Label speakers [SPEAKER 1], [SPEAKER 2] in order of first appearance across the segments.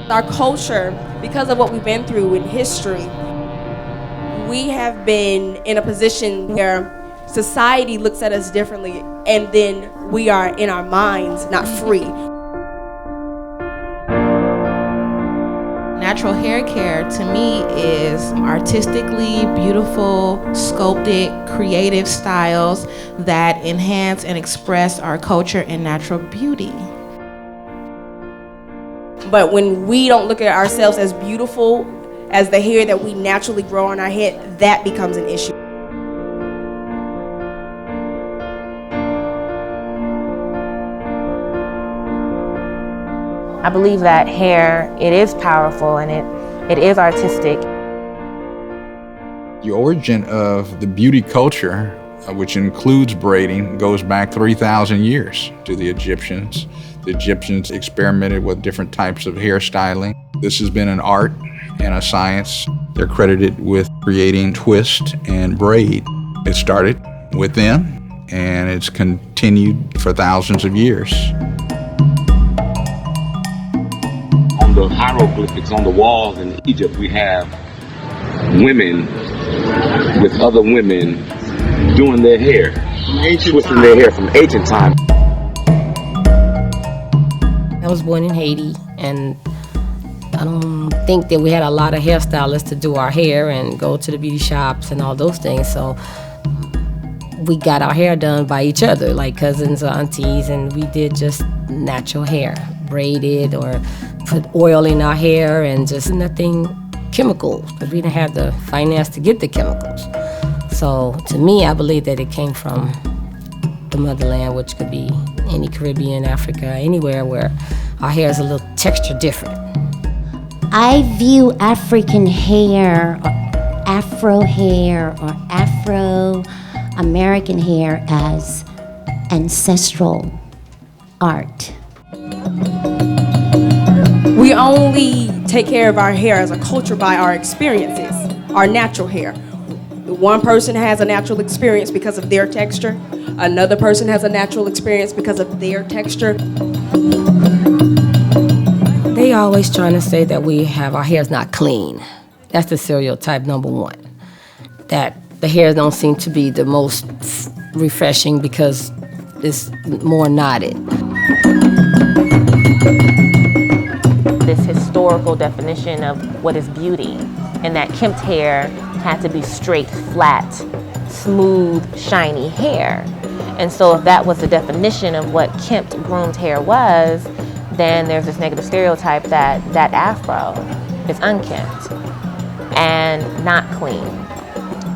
[SPEAKER 1] Our culture, because of what we've been through in history, we have been in a position where society looks at us differently, and then we are in our minds not free.
[SPEAKER 2] Natural hair care to me is artistically beautiful, sculpted, creative styles that enhance and express our culture and natural beauty.
[SPEAKER 1] But when we don't look at ourselves as beautiful as the hair that we naturally grow on our head, that becomes an issue.
[SPEAKER 3] I believe that hair, it is powerful and it is artistic.
[SPEAKER 4] The origin of the beauty culture, which includes braiding, goes back 3,000 years to the Egyptians. The Egyptians experimented with different types of hairstyling. This has been an art and a science. They're credited with creating twist and braid. It started with them, and it's continued for thousands of years.
[SPEAKER 5] On the hieroglyphics on the walls in Egypt, we have women with other women doing their hair, twisting their hair from ancient times.
[SPEAKER 6] I was born in Haiti, and I don't think that we had a lot of hairstylists to do our hair and go to the beauty shops and all those things. So we got our hair done by each other, like cousins or aunties, and we did just natural hair, braided or put oil in our hair and just nothing chemical, because we didn't have the finance to get the chemicals. So to me, I believe that it came from the motherland, which could be any Caribbean, Africa, anywhere where our hair is a little texture different.
[SPEAKER 7] I view African hair, or Afro hair, or Afro-American hair as ancestral art.
[SPEAKER 1] We only take care of our hair as a culture by our experiences, our natural hair. One person has a natural experience because of their texture. Another person has a natural experience because of their texture.
[SPEAKER 6] They always trying to say that our hair's not clean. That's the stereotype number one. That the hair don't seem to be the most refreshing because it's more knotted.
[SPEAKER 3] This historical definition of what is beauty, and that kempt hair had to be straight, flat, smooth, shiny hair. And so if that was the definition of what kempt, groomed hair was, then there's this negative stereotype that that afro is unkempt and not clean.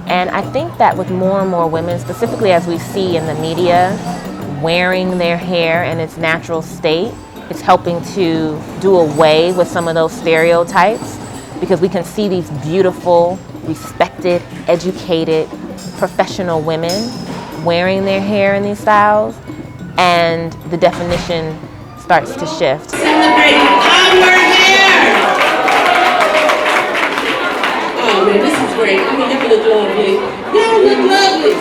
[SPEAKER 3] And I think that with more and more women, specifically as we see in the media, wearing their hair in its natural state, it's helping to do away with some of those stereotypes, because we can see these beautiful, respected, educated, professional women wearing their hair in these styles, and the definition starts to shift.
[SPEAKER 8] Celebrate our hair! Oh man, this is great. I mean, you look lovely. Y'all look lovely.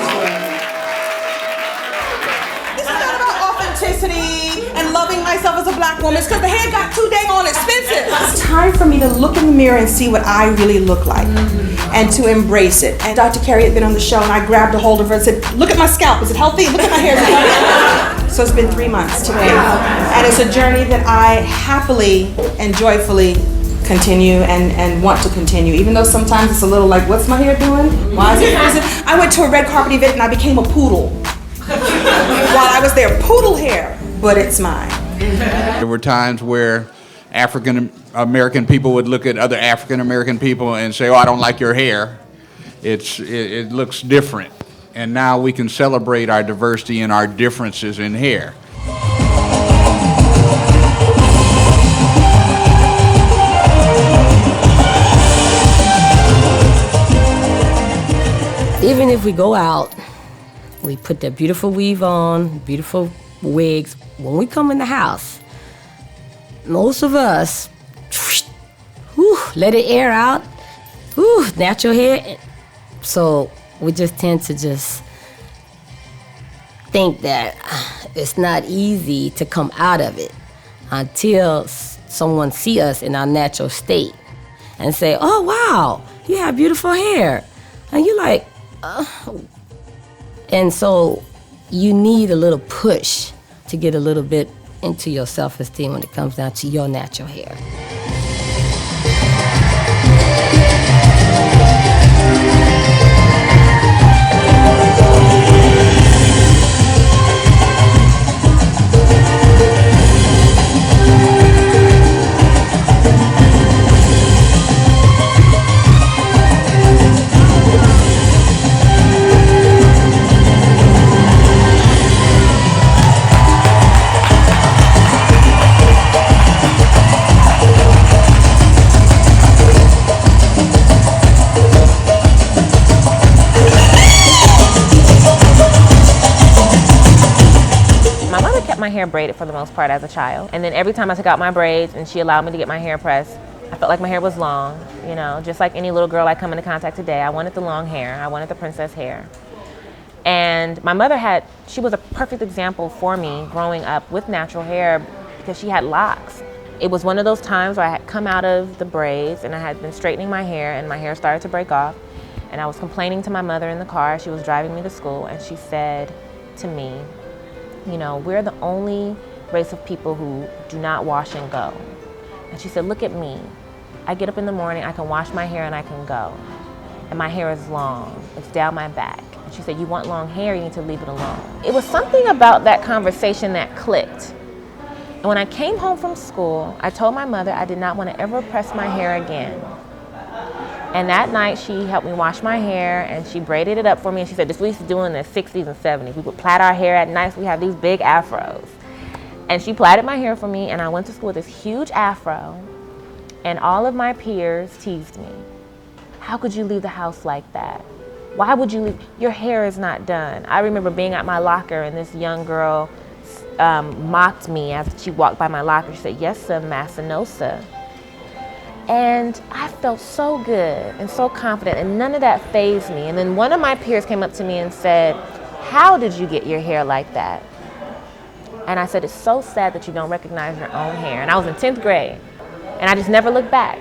[SPEAKER 9] And loving myself as a black woman, because the hair got too dang on expensive. It's time for me to look in the mirror and see what I really look like, and to embrace it. And Dr. Carey had been on the show, and I grabbed a hold of her and said, look at my scalp, is it healthy? Look at my hair, is it healthy? So it's been 3 months today, and it's a journey that I happily and joyfully continue and want to continue, even though sometimes it's a little like, what's my hair doing? Why is it frizzy? I went to a red carpet event and I became a poodle. While I was there, poodle hair, but it's mine.
[SPEAKER 4] There were times where African American people would look at other African American people and say, oh, I don't like your hair. It looks different. And now we can celebrate our diversity and our differences in hair.
[SPEAKER 6] Even if we go out, we put that beautiful weave on, beautiful wigs. When we come in the house, most of us, let it air out, natural hair. So we just tend to just think that it's not easy to come out of it until someone see us in our natural state and say, oh, wow, you have beautiful hair. And you're like, And so you need a little push to get a little bit into your self-esteem when it comes down to your natural hair.
[SPEAKER 3] My hair braided for the most part as a child, and then every time I took out my braids and she allowed me to get my hair pressed, I felt like my hair was long, you know, just like any little girl I come into contact today. I wanted the long hair, I wanted the princess hair. And my mother she was a perfect example for me growing up with natural hair because she had locks. It was one of those times where I had come out of the braids and I had been straightening my hair and my hair started to break off, and I was complaining to my mother in the car. She was driving me to school and she said to me, you know, we're the only race of people who do not wash and go. And she said, look at me. I get up in the morning, I can wash my hair and I can go. And my hair is long, it's down my back. And she said, you want long hair, you need to leave it alone. It was something about that conversation that clicked. And when I came home from school, I told my mother I did not want to ever press my hair again. And that night she helped me wash my hair and she braided it up for me, and she said, this is what we used to do in the 60s and 70s. We would plait our hair at night, so we have these big afros. And she plaited my hair for me, and I went to school with this huge afro, and all of my peers teased me. How could you leave the house like that? Why would you leave? Your hair is not done. I remember being at my locker and this young girl mocked me as she walked by my locker. She said, yes, sir, Massa Nosa. And I felt so good and so confident, and none of that fazed me. And then one of my peers came up to me and said, how did you get your hair like that? And I said, it's so sad that you don't recognize your own hair. And I was in 10th grade, and I just never looked back.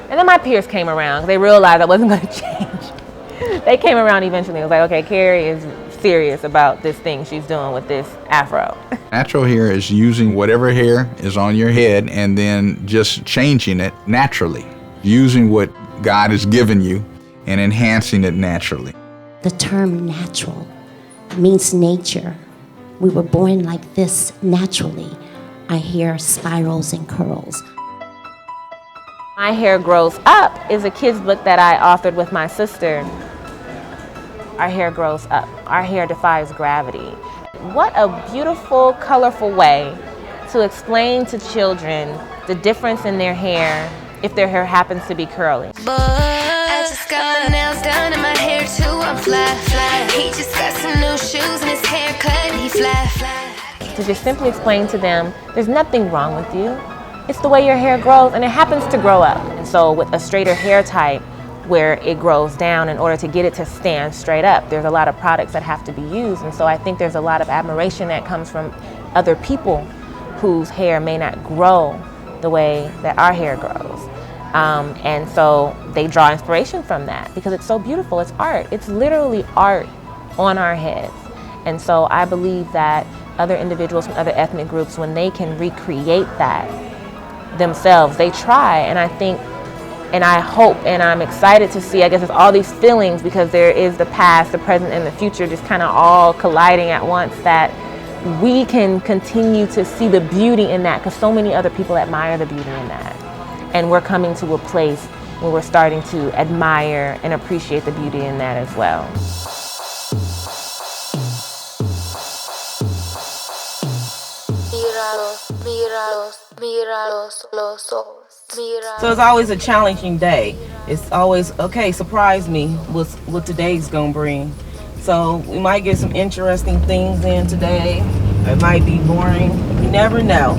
[SPEAKER 3] And then my peers came around. They realized I wasn't going to change. They came around eventually. I was like, okay, Carrie is serious about this thing she's doing with this afro.
[SPEAKER 4] Natural hair is using whatever hair is on your head and then just changing it naturally, using what God has given you and enhancing it naturally.
[SPEAKER 7] The term natural means nature. We were born like this naturally. Our hair spirals and curls.
[SPEAKER 3] My Hair Grows Up is a kid's book that I authored with my sister. Our hair grows up. Our hair defies gravity. What a beautiful, colorful way to explain to children the difference in their hair if their hair happens to be curly.
[SPEAKER 10] But I just got my nails done and my hair too, I'm fly, fly. He just got some new shoes and his haircut, he fly, fly.
[SPEAKER 3] To just simply explain to them, there's nothing wrong with you. It's the way your hair grows, and it happens to grow up. And so with a straighter hair type, where it grows down, in order to get it to stand straight up, there's a lot of products that have to be used. And so I think there's a lot of admiration that comes from other people whose hair may not grow the way that our hair grows. And so they draw inspiration from that because it's so beautiful. It's art. It's literally art on our heads. And so I believe that other individuals from other ethnic groups, when they can recreate that themselves, they try. And I think, and I hope, and I'm excited to see, I guess it's all these feelings because there is the past, the present, and the future just kind of all colliding at once, that we can continue to see the beauty in that because so many other people admire the beauty in that. And we're coming to a place where we're starting to admire and appreciate the beauty in that as well.
[SPEAKER 11] So it's always a challenging day. It's always, okay, surprise me with what today's gonna bring. So we might get some interesting things in today. It might be boring. You never know.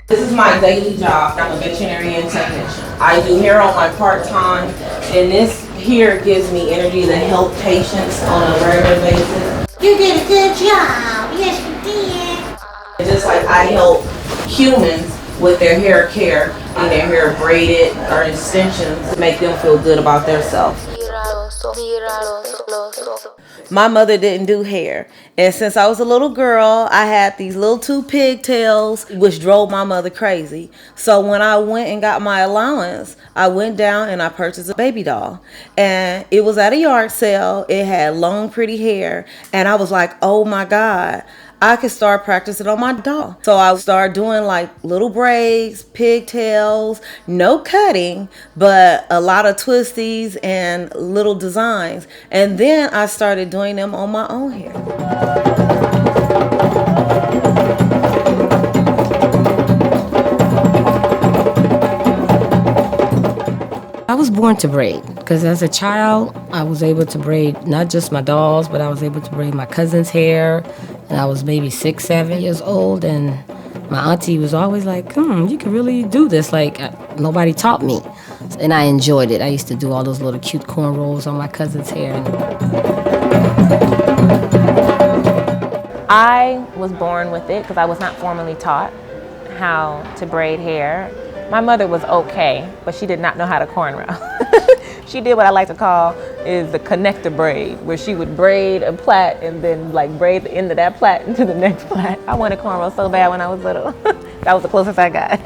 [SPEAKER 11] This is my daily job. I'm a veterinarian technician. I do hair on my part-time, and this here gives me energy to help patients on a regular basis.
[SPEAKER 7] You did a good job. Yes, you did.
[SPEAKER 11] Just like I help humans with their hair care and their hair braided or extensions to make them feel good about themselves. My mother didn't do hair, and since I was a little girl, I had these little 2 pigtails, which drove my mother crazy. So when I went and got my allowance, I went down and I purchased a baby doll, and it was at a yard sale. It had long, pretty hair, and I was like, oh my God, I could start practicing on my doll. So I started doing like little braids, pigtails, no cutting, but a lot of twisties and little designs. And then I started doing them on my own hair.
[SPEAKER 6] I was born to braid because as a child, I was able to braid not just my dolls, but I was able to braid my cousin's hair. And I was maybe 6, 7 years old, and my auntie was always like, you can really do this. Like, nobody taught me. And I enjoyed it. I used to do all those little cute cornrows on my cousin's hair.
[SPEAKER 3] I was born with it because I was not formally taught how to braid hair. My mother was okay, but she did not know how to cornrow. She did what I like to call is the connector braid, where she would braid a plait and then like braid the end of that plait into the next plait. I wanted cornrows so bad when I was little. That was the closest I got.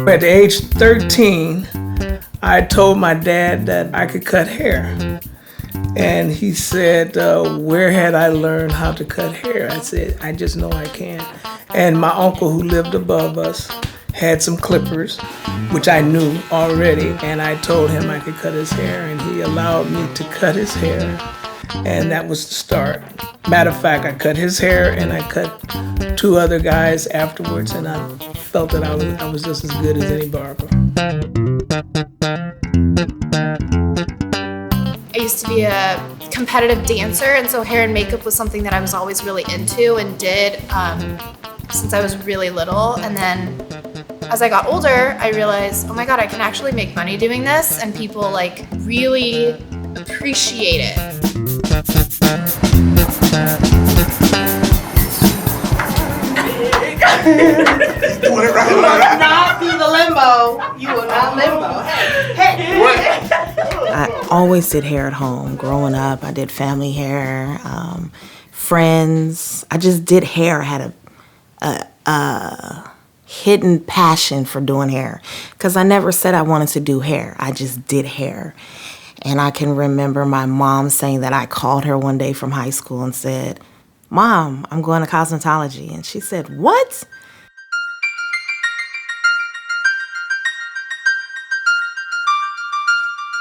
[SPEAKER 12] At the age 13, I told my dad that I could cut hair. And he said, where had I learned how to cut hair? I said, I just know I can. And my uncle who lived above us had some clippers, which I knew already. And I told him I could cut his hair, and he allowed me to cut his hair. And that was the start. Matter of fact, I cut his hair and I cut 2 other guys afterwards, and I felt that I was just as good as any barber.
[SPEAKER 13] I used to be a competitive dancer, and so hair and makeup was something that I was always really into and did since I was really little. And then as I got older, I realized, oh my God, I can actually make money doing this, and people like really appreciate it.
[SPEAKER 12] Doing it right.
[SPEAKER 11] You will not be the limbo. You will not limbo. Hey.
[SPEAKER 14] I always did hair at home. Growing up, I did family hair, friends. I just did hair. I had a hidden passion for doing hair because I never said I wanted to do hair. I just did hair. And I can remember my mom saying that I called her one day from high school and said, Mom, I'm going to cosmetology. And she said, what?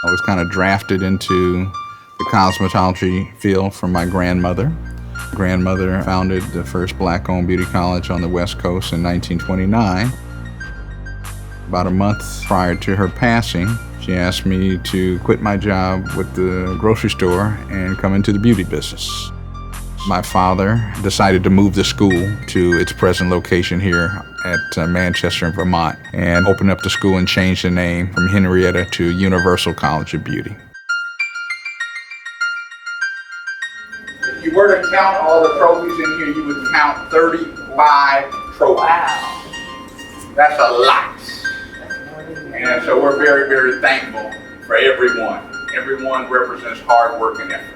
[SPEAKER 4] I was kind of drafted into the cosmetology field from my grandmother. Grandmother founded the first black-owned beauty college on the West Coast in 1929. About a month prior to her passing, she asked me to quit my job with the grocery store and come into the beauty business. My father decided to move the school to its present location here at Manchester, Vermont, and open up the school and change the name from Henrietta to Universal College of Beauty. If you were to count all the trophies in here, you would count 35 trophies. Wow. That's a lot. And so we're very, very thankful for everyone. Everyone represents hard work and effort.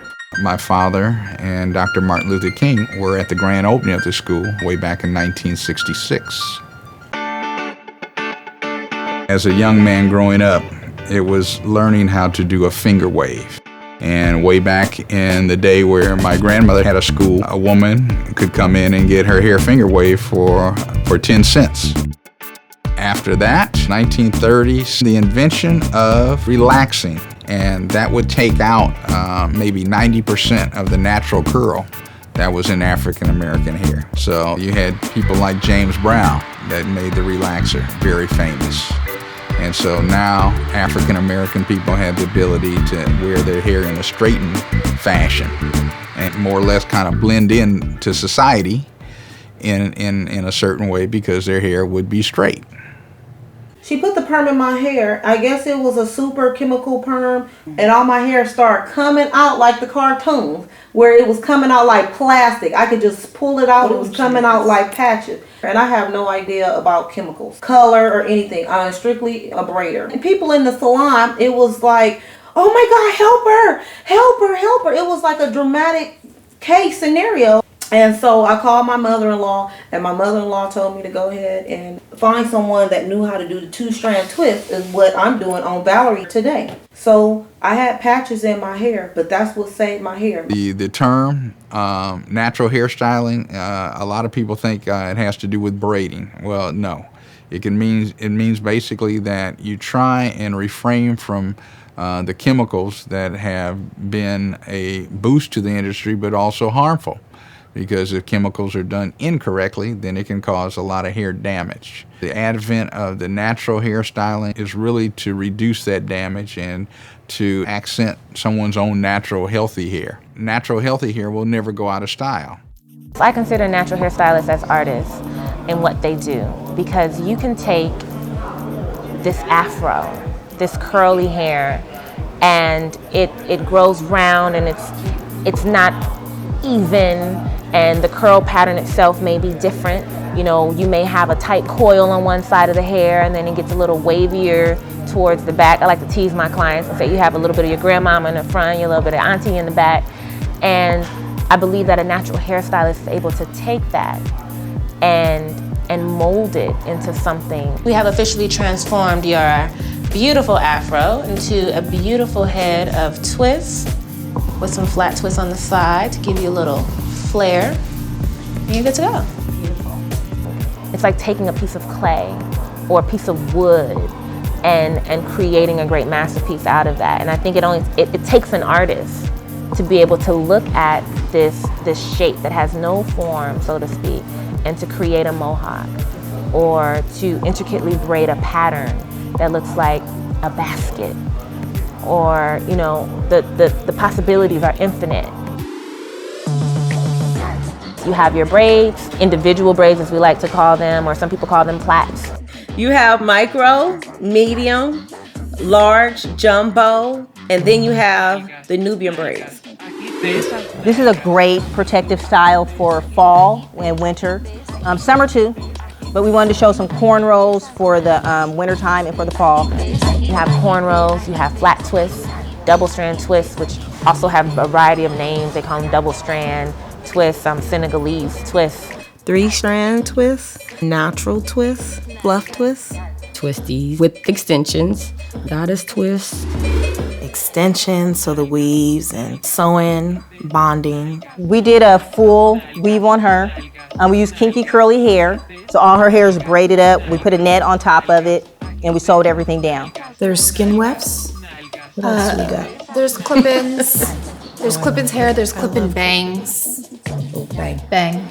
[SPEAKER 4] My father and Dr. Martin Luther King were at the grand opening of the school way back in 1966. As a young man growing up, it was learning how to do a finger wave. And way back in the day where my grandmother had a school, a woman could come in and get her hair finger waved for 10 cents. After that, 1930s, the invention of relaxing. And that would take out maybe 90% of the natural curl that was in African American hair. So you had people like James Brown that made the relaxer very famous. And so now African American people have the ability to wear their hair in a straightened fashion and more or less kind of blend in to society in a certain way because their hair would be straight.
[SPEAKER 11] She put the perm in my hair. I guess it was a super chemical perm, and all my hair started coming out like the cartoons, where it was coming out like plastic. I could just pull it out. It was coming out like patches. And I have no idea about chemicals, color, or anything. I'm strictly a braider. And people in the salon, it was like, oh my God, help her, help her, help her. It was like a dramatic case scenario. And so I called my mother-in-law, and my mother-in-law told me to go ahead and find someone that knew how to do the 2-strand twist, is what I'm doing on Valerie today. So I had patches in my hair, but that's what saved my hair.
[SPEAKER 4] The term natural hairstyling, a lot of people think it has to do with braiding. Well, no. It means basically that you try and refrain from the chemicals that have been a boost to the industry, but also harmful. Because if chemicals are done incorrectly, then it can cause a lot of hair damage. The advent of the natural hairstyling is really to reduce that damage and to accent someone's own natural healthy hair. Natural healthy hair will never go out of style.
[SPEAKER 3] So I consider natural hairstylists as artists in what they do, because you can take this afro, this curly hair, and it grows round, and it's not even, and the curl pattern itself may be different. You know, you may have a tight coil on one side of the hair, and then it gets a little wavier towards the back. I like to tease my clients and say you have a little bit of your grandmama in the front, a little bit of auntie in the back. And I believe that a natural hairstylist is able to take that and mold it into something.
[SPEAKER 2] We have officially transformed your beautiful afro into a beautiful head of twists with some flat twists on the side to give you a little flare, and you're good to go.
[SPEAKER 3] It's like taking a piece of clay or a piece of wood and creating a great masterpiece out of that. And I think it takes an artist to be able to look at this shape that has no form, so to speak, and to create a mohawk or to intricately braid a pattern that looks like a basket, or, you know, the possibilities are infinite. You have your braids, individual braids as we like to call them, or some people call them plaits.
[SPEAKER 15] You have micro, medium, large, jumbo, and then you have the Nubian braids.
[SPEAKER 16] This is a great protective style for fall and winter, summer too, but we wanted to show some cornrows for the winter time and for the fall.
[SPEAKER 3] You have cornrows, you have flat twists, double strand twists, which also have a variety of names. They call them double strand twists, Senegalese twists.
[SPEAKER 14] 3-strand twists, natural twists, fluff twists.
[SPEAKER 6] Twisties with extensions, goddess twists.
[SPEAKER 14] Extensions, so the weaves and sewing, bonding.
[SPEAKER 16] We did a full weave on her. We used kinky curly hair, so all her hair is braided up. We put a net on top of it, and we sewed everything down.
[SPEAKER 14] There's skin wefts. What else do we got?
[SPEAKER 13] There's clip-ins. There's clip-ins hair. There's clip-in bangs. Bang.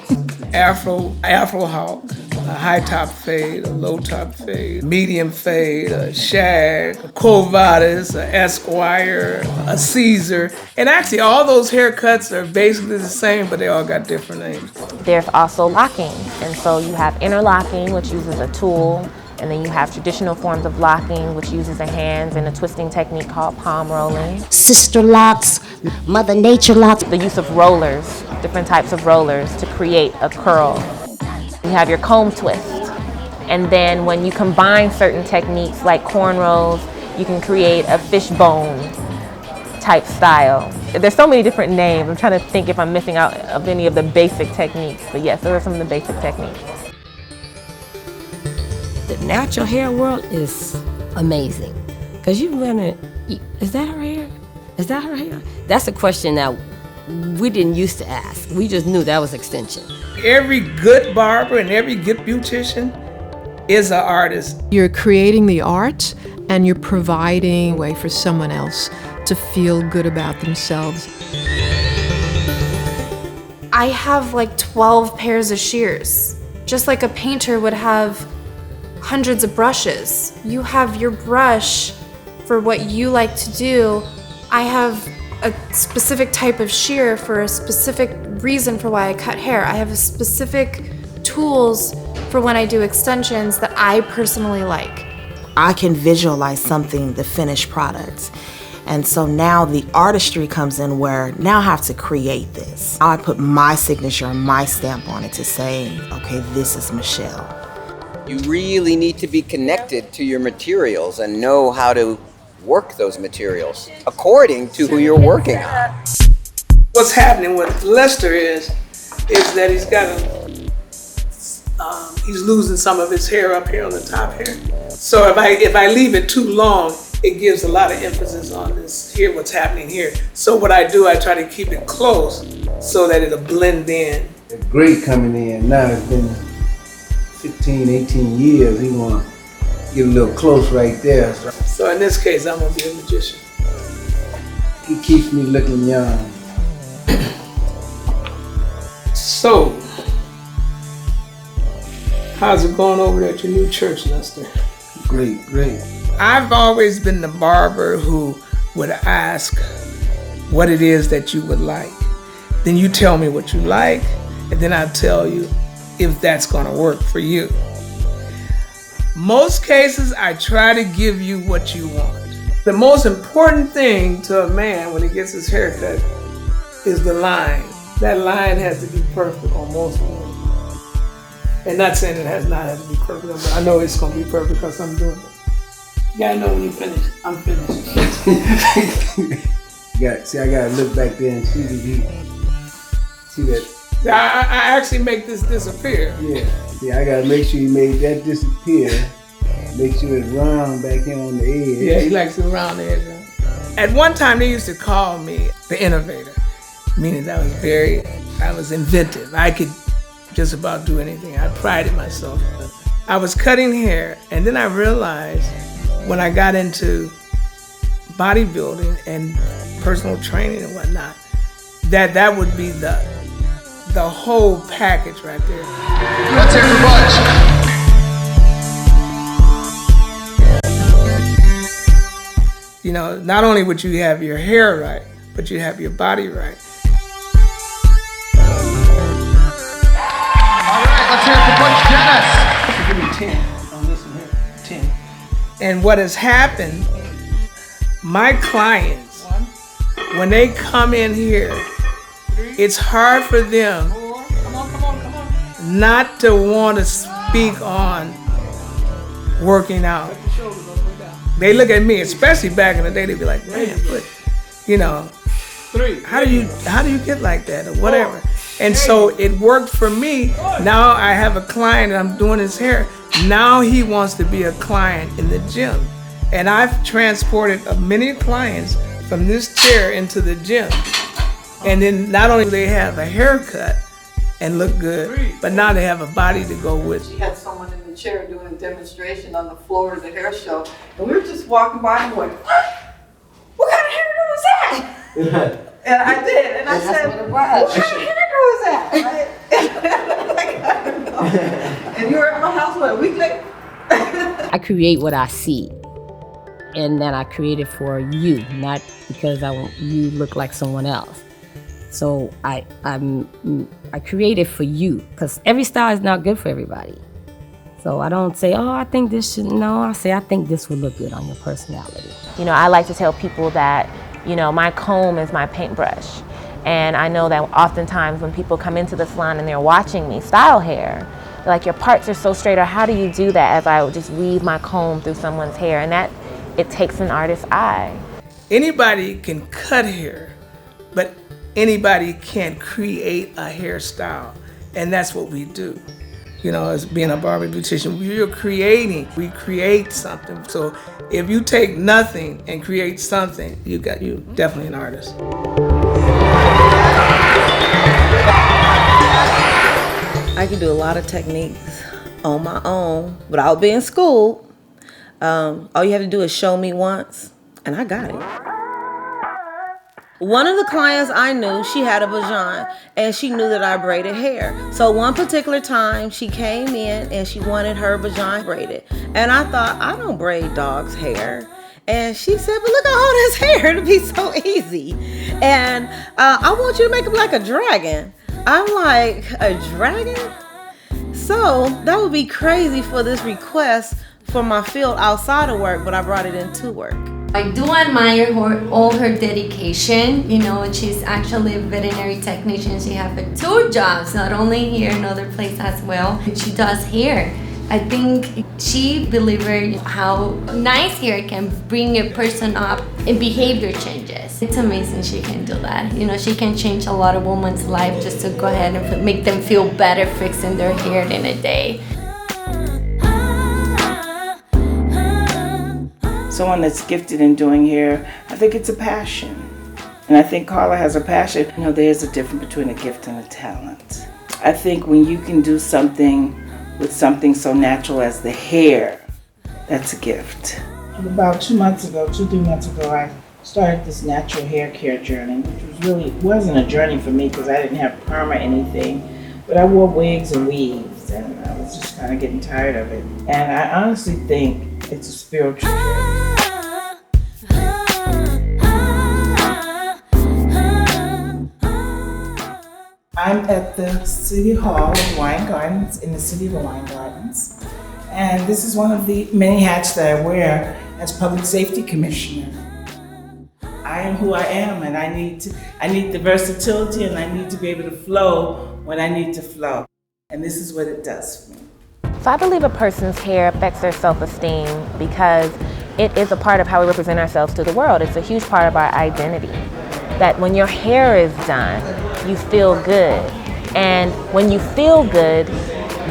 [SPEAKER 12] Afro hawk, a high top fade, a low top fade, medium fade, a shag, a quo vadis, a esquire, a Caesar. And actually all those haircuts are basically the same, but they all got different names.
[SPEAKER 3] There's also locking, and so you have interlocking, which uses a tool, and then you have traditional forms of locking, which uses the hands and a twisting technique called palm rolling.
[SPEAKER 7] Sister locks, Mother Nature locks.
[SPEAKER 3] The use of rollers, different types of rollers to create a curl. You have your comb twist. And then when you combine certain techniques like cornrows, you can create a fishbone type style. There's so many different names. I'm trying to think if I'm missing out of any of the basic techniques, but yes, those are some of the basic techniques.
[SPEAKER 6] The natural hair world is amazing. Because you run it, is that her hair? Is that her hair? That's a question that we didn't used to ask. We just knew that was extension.
[SPEAKER 12] Every good barber and every good beautician is an artist.
[SPEAKER 17] You're creating the art and you're providing a way for someone else to feel good about themselves.
[SPEAKER 13] I have like 12 pairs of shears. Just like a painter would have hundreds of brushes. You have your brush for what you like to do. I have a specific type of shear for a specific reason for why I cut hair. I have a specific tools for when I do extensions that I personally like.
[SPEAKER 14] I can visualize something, the finished product. And so now the artistry comes in where now I have to create this. I put my signature and my stamp on it to say, okay, this is Michelle.
[SPEAKER 18] You really need to be connected to your materials and know how to work those materials according to who you're working on.
[SPEAKER 12] What's happening with Lester is that he's got he's losing some of his hair up here on the top here. So if I leave it too long, it gives a lot of emphasis on this here, what's happening here. So what I do, I try to keep it close so that it'll blend in.
[SPEAKER 19] The great coming in now, it's been 15, 18 years. He want to get a little close right there.
[SPEAKER 12] So in this case, I'm gonna be a magician.
[SPEAKER 19] He keeps me looking young.
[SPEAKER 12] So, how's it going over there at your new church, Lester?
[SPEAKER 19] Great, great.
[SPEAKER 12] I've always been the barber who would ask what it is that you would like. Then you tell me what you like, and then I'll tell you if that's gonna work for you. Most cases, I try to give you what you want. The most important thing to a man when he gets his hair cut is the line. That line has to be perfect on most men. And not saying it has not had to be perfect, but I know it's gonna be perfect because I'm doing it. You gotta know when you finish. I'm finished.
[SPEAKER 19] I gotta look back there and see that.
[SPEAKER 12] I actually make this disappear.
[SPEAKER 19] Yeah, I gotta make sure you made that disappear. Make sure it's round back here on the edge.
[SPEAKER 12] Yeah, he likes it around the edge. At one time, they used to call me the innovator, meaning that I was inventive. I could just about do anything. I prided myself. I was cutting hair, and then I realized when I got into bodybuilding and personal training and whatnot, that would be the whole package right there.
[SPEAKER 20] Let's hear for Butch.
[SPEAKER 12] You know, not only would you have your hair right, but you have your body right.
[SPEAKER 20] All right, let's hear for Butch Dennis.
[SPEAKER 12] Give me 10 on this one here, 10. And what has happened, my clients, when they come in here, it's hard for them not to want to speak on working out. They look at me, especially back in the day, they'd be like, man, but, you know, how do you get like that or whatever? And so it worked for me. Now I have a client and I'm doing his hair. Now he wants to be a client in the gym. And I've transported many clients from this chair into the gym. And then not only do they have a haircut and look good, but now they have a body to go with.
[SPEAKER 21] She had someone in the chair doing a demonstration on the floor of the hair show, and we were just walking by and going, what kind of hairdo was that? And I did, and I said, what kind of hairdo was that? Like, I don't know. And you were at my house, what, a week later?
[SPEAKER 6] I create what I see, and then I create it for you, not because I want you to look like someone else. So I create it for you, because every style is not good for everybody. So I don't say, oh, I think this should, no, I say, I think this would look good on your personality.
[SPEAKER 3] You know, I like to tell people that, you know, my comb is my paintbrush. And I know that oftentimes when people come into the salon and they're watching me style hair, they're like, your parts are so straight, or how do you do that, as I would just weave my comb through someone's hair? And that, it takes an artist's eye. Anybody
[SPEAKER 12] can cut hair, but anybody can create a hairstyle, and that's what we do. You know, as being a barber beautician, we create something. So if you take nothing and create something, you definitely an artist.
[SPEAKER 15] I can do a lot of techniques on my own without being schooled. All you have to do is show me once, and I got it. One of the clients I knew, she had a vagina, and she knew that I braided hair. So one particular time, she came in and she wanted her vagina braided. And I thought, I don't braid dogs' hair. And she said, but look at all this hair, it'll be so easy. And I want you to make him like a dragon. I'm like, a dragon? So that would be crazy for this request for my field outside of work, but I brought it into work.
[SPEAKER 5] I do admire all her dedication. You know, she's actually a veterinary technician. She has 2 jobs, not only here, another place as well. She does hair. I think she delivered how nice hair can bring a person up in behavior changes. It's amazing she can do that. You know, she can change a lot of women's life just to go ahead and make them feel better fixing their hair in a day.
[SPEAKER 22] Someone that's gifted in doing hair, I think it's a passion. And I think Carla has a passion. You know, there's a difference between a gift and a talent. I think when you can do something with something so natural as the hair, that's a gift.
[SPEAKER 23] About 3 months ago, I started this natural hair care journey, which wasn't a journey for me because I didn't have perm or anything, but I wore wigs and weaves, and I was just kind of getting tired of it. And I honestly think it's a spiritual journey. I'm at the City Hall of Hawaiian Gardens in the city of Hawaiian Gardens. And this is one of the many hats that I wear as Public Safety Commissioner. I am who I am, and I need the versatility, and I need to be able to flow when I need to flow. And this is what it does for me.
[SPEAKER 3] So I believe a person's hair affects their self-esteem because it is a part of how we represent ourselves to the world. It's a huge part of our identity. That when your hair is done, you feel good. And when you feel good,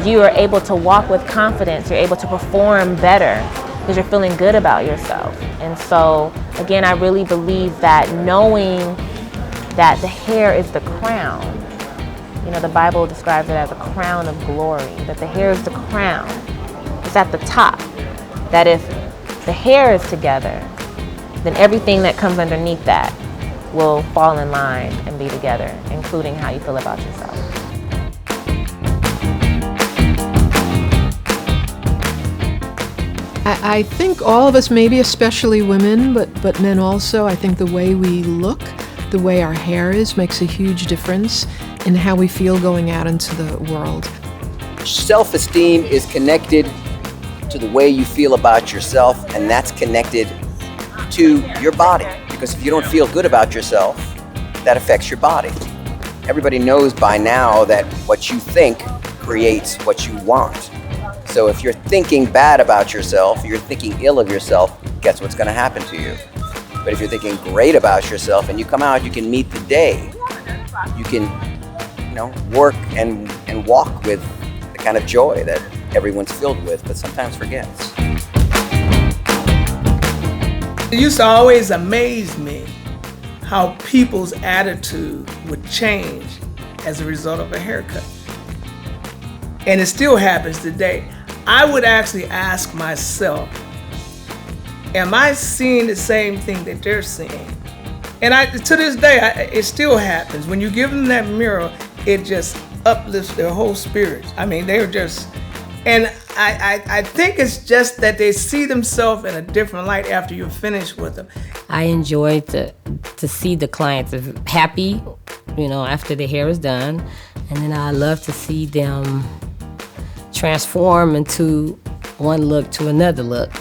[SPEAKER 3] you are able to walk with confidence. You're able to perform better because you're feeling good about yourself. And so, again, I really believe that knowing that the hair is the crown, you know, the Bible describes it as a crown of glory, that the hair is the crown. It's at the top. That if the hair is together, then everything that comes underneath that will fall in line and be together, including how you feel about yourself.
[SPEAKER 17] I think all of us, maybe especially women, but men also, I think the way we look, the way our hair is, makes a huge difference in how we feel going out into the world.
[SPEAKER 18] Self-esteem is connected to the way you feel about yourself, and that's connected to your body. Because if you don't feel good about yourself, that affects your body. Everybody knows by now that what you think creates what you want. So if you're thinking bad about yourself, you're thinking ill of yourself, guess what's going to happen to you? But if you're thinking great about yourself and you come out, you can meet the day. You can, work and walk with the kind of joy that everyone's filled with, but sometimes forgets.
[SPEAKER 12] It used to always amaze me how people's attitude would change as a result of a haircut. And it still happens today. I would actually ask myself, am I seeing the same thing that they're seeing? And to this day, it still happens. When you give them that mirror, it just uplifts their whole spirit. I mean, they're just, and I think it's just that they see themselves in a different light after you're finished with them.
[SPEAKER 6] I enjoy to see the clients happy, after the hair is done. And then I love to see them transform into one look to another look.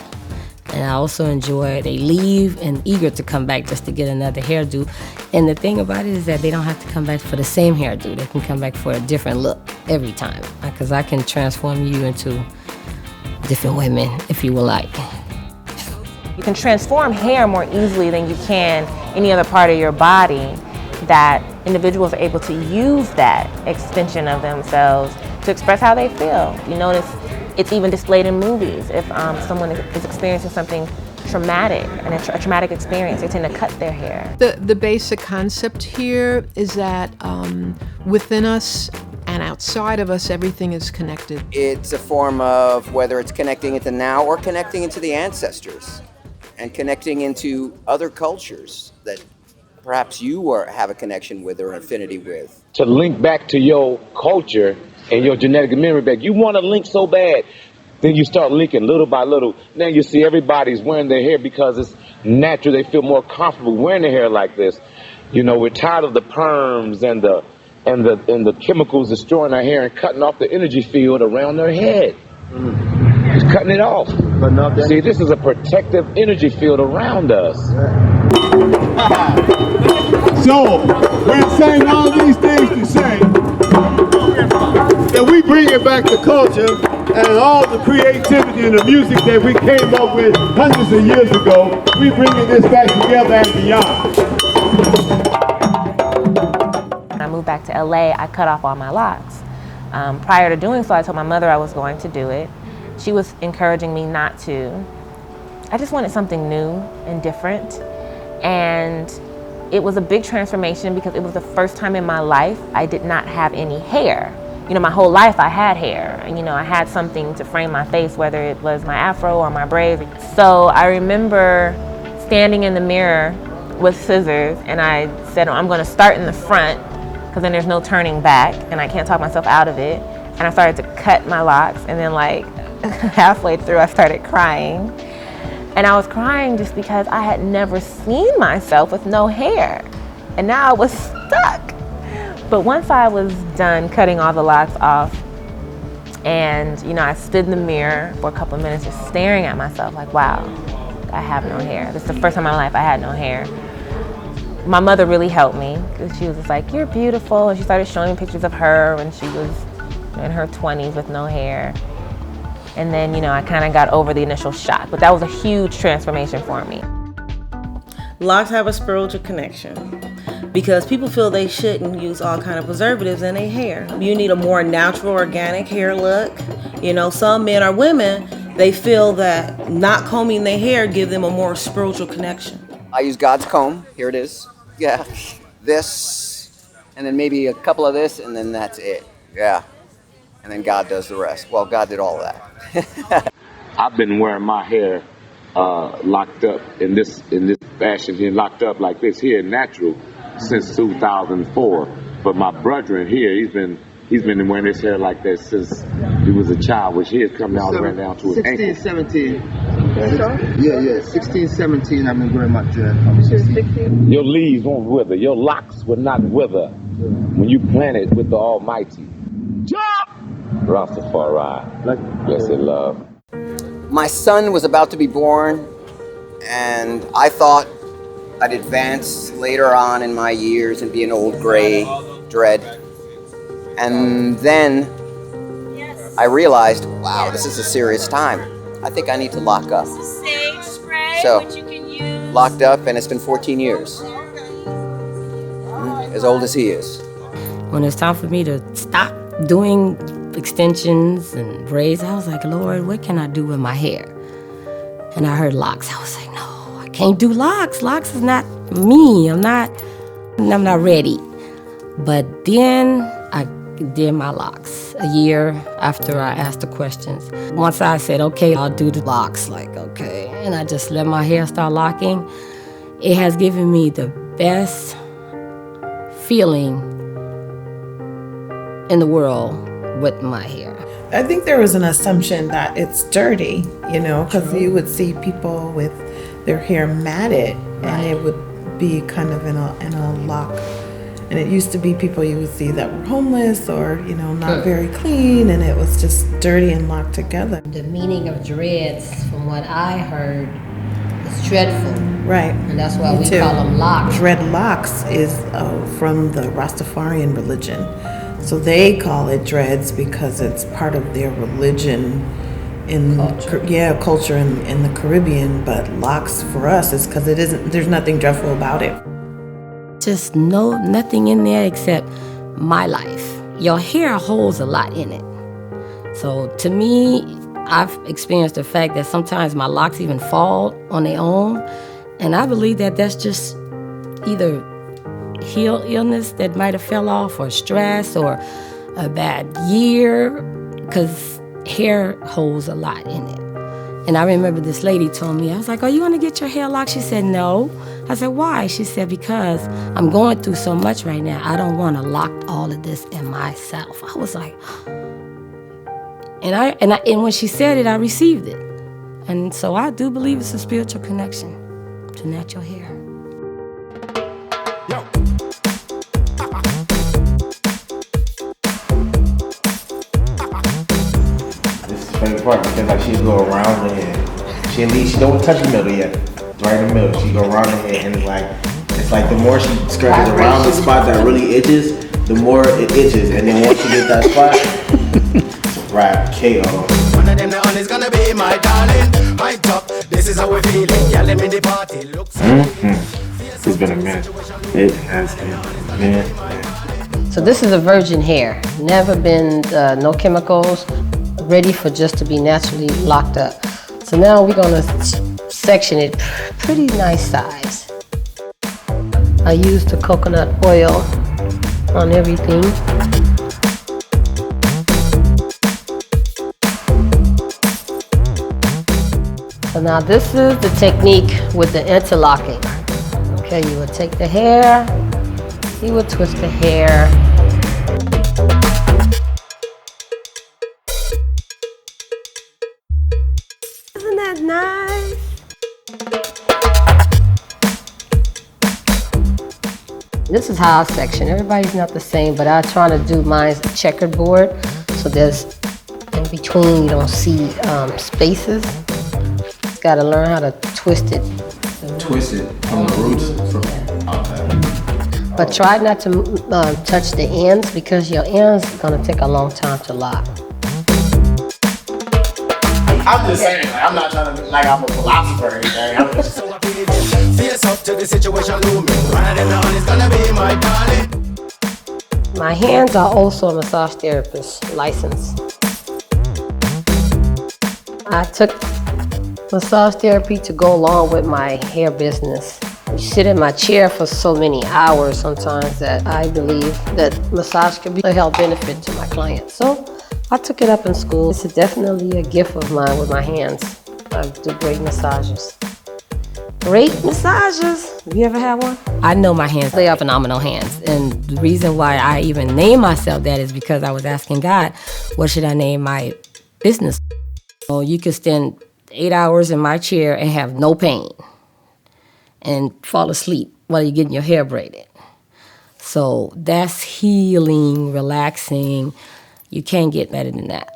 [SPEAKER 6] And I also enjoy they leave and eager to come back just to get another hairdo. And the thing about it is that they don't have to come back for the same hairdo. They can come back for a different look every time. Because I can transform you into different women if you would like.
[SPEAKER 3] You can transform hair more easily than you can any other part of your body, that individuals are able to use that extension of themselves to express how they feel. You notice it's even displayed in movies. If someone is experiencing something traumatic, and a traumatic experience, they tend to cut their hair.
[SPEAKER 17] The basic concept here is that within us and outside of us, everything is connected.
[SPEAKER 18] It's a form of whether it's connecting into now or connecting into the ancestors and connecting into other cultures that perhaps you have a connection with or affinity with.
[SPEAKER 24] To link back to your culture and your genetic memory back. You want to link so bad. Then you start linking little by little. Now you see everybody's wearing their hair because it's natural. They feel more comfortable wearing their hair like this. We're tired of the perms and the chemicals destroying our hair and cutting off the energy field around their head. It's cutting it off. See, this is a protective energy field around us.
[SPEAKER 1] So, we're saying all these things to say that we bring it back to culture and all the creativity and the music that we came up with hundreds of years ago. We bringing this back together and beyond.
[SPEAKER 3] When I moved back to LA, I cut off all my locks. Prior to doing so, I told my mother I was going to do it. She was encouraging me not to. I just wanted something new and different. And it was a big transformation because it was the first time in my life I did not have any hair. You know, my whole life I had hair. And, you know, I had something to frame my face, whether it was my afro or my braids. So I remember standing in the mirror with scissors and I said, I'm going to start in the front because then there's no turning back and I can't talk myself out of it. And I started to cut my locks, and then like halfway through I started crying. And I was crying just because I had never seen myself with no hair. And now I was stuck. But once I was done cutting all the locks off, and you know, I stood in the mirror for a couple of minutes just staring at myself like, wow, I have no hair. This is the first time in my life I had no hair. My mother really helped me because she was just like, you're beautiful. And she started showing me pictures of her when she was in her 20s with no hair. And then, you know, I kind of got over the initial shock, but that was a huge transformation for me.
[SPEAKER 15] Locks have a spiritual connection because people feel they shouldn't use all kind of preservatives in their hair. You need a more natural, organic hair look. You know, some men or women, they feel that not combing their hair give them a more spiritual connection.
[SPEAKER 18] I use God's comb. Here it is. Yeah. This, and then maybe a couple of this, and then that's it. Yeah. And then God does the rest. Well, God did all of that.
[SPEAKER 24] I've been wearing my hair locked up in this fashion here, locked up like this here, natural, since 2004. But my brother in here, he's been wearing his hair like that since he was a child, which here is coming all the way down to his
[SPEAKER 8] 16,
[SPEAKER 24] ankles.
[SPEAKER 8] 17. Yeah, 16, 17, I've been wearing my dread.
[SPEAKER 24] Your leaves won't wither. Your locks will not wither when you plant it with the Almighty. Jump! Rastafari. Blessed love.
[SPEAKER 18] My son was about to be born, and I thought I'd advance later on in my years and be an old gray dread. And then I realized, wow, this is a serious time. I think I need to lock up. So, locked up, and it's been 14 years. As old as he is.
[SPEAKER 6] When it's time for me to stop doing extensions and braids, I was like, Lord, what can I do with my hair? And I heard locks. I was like, no, I can't do locks. Locks is not me. I'm not ready. But then I did my locks a year after I asked the questions. Once I said, okay, I'll do the locks, like, okay. And I just let my hair start locking. It has given me the best feeling in the world with my hair.
[SPEAKER 9] I think there was an assumption that it's dirty, you know, because you would see people with their hair matted, and it would be kind of in a lock. And it used to be people you would see that were homeless or, you know, not very clean, and it was just dirty and locked together.
[SPEAKER 6] The meaning of dreads, from what I heard, is dreadful.
[SPEAKER 9] Right.
[SPEAKER 6] And that's why we call them locks.
[SPEAKER 9] Dreadlocks is from the Rastafarian religion. So they call it dreads because it's part of their religion in culture in the Caribbean. But locks for us is because it isn't. There's nothing dreadful about it.
[SPEAKER 6] Just nothing in there except my life. Your hair holds a lot in it. So to me, I've experienced the fact that sometimes my locks even fall on their own, and I believe that that's just either illness that might have fell off, or stress, or a bad year, because hair holds a lot in it. And I remember this lady told me, I was like, are you gonna get your hair locked? She said, no. I said, why? She said, because I'm going through so much right now. I don't want to lock all of this in myself. I was like, and when she said it, I received it. And so I do believe it's a spiritual connection to natural hair.
[SPEAKER 19] This is Frank
[SPEAKER 2] part because like she'll go around the head. She don't touch the middle yet. It's right in the middle. She go around the head and it's like the more she scratches around the spot that really itches, the more it itches. And then once you get that spot, it's a wrap, KO.
[SPEAKER 4] One of them the honey's gonna be my darling. My top, this is how we're feeling. Yeah, let me the party looks.
[SPEAKER 2] It's been a minute. It has been a minute.
[SPEAKER 6] So this is a virgin hair. Never been, no chemicals, ready for just to be naturally locked up. So now we're gonna section it pretty nice size. I used the coconut oil on everything. So now this is the technique with the interlocking. Okay, you would take the hair, you would twist the hair. Isn't that nice? This is how I section. Everybody's not the same, but I'm trying to do mine's checkerboard. So there's, in between, you don't see spaces. Gotta learn how to twist it.
[SPEAKER 2] Twist it from the roots.
[SPEAKER 6] But try not to touch the ends because your ends are gonna take a long time to lock.
[SPEAKER 2] I'm just saying, like, I'm not trying to be like I'm a philosopher or anything. I'm just
[SPEAKER 4] Face up to the situation looming. One of them the honey's gonna be my darling.
[SPEAKER 6] My hands are also a massage therapist license. I took massage therapy to go along with my hair business. You sit in my chair for so many hours sometimes that I believe that massage could be a health benefit to my clients. So I took it up in school. It's definitely a gift of mine with my hands. I do great massages. Great massages. Have you ever had one? I know my hands. They are phenomenal hands. And the reason why I even named myself that is because I was asking God, what should I name my business? So you could spend 8 hours in my chair and have no pain and fall asleep while you're getting your hair braided. So that's healing, relaxing. You can't get better than that.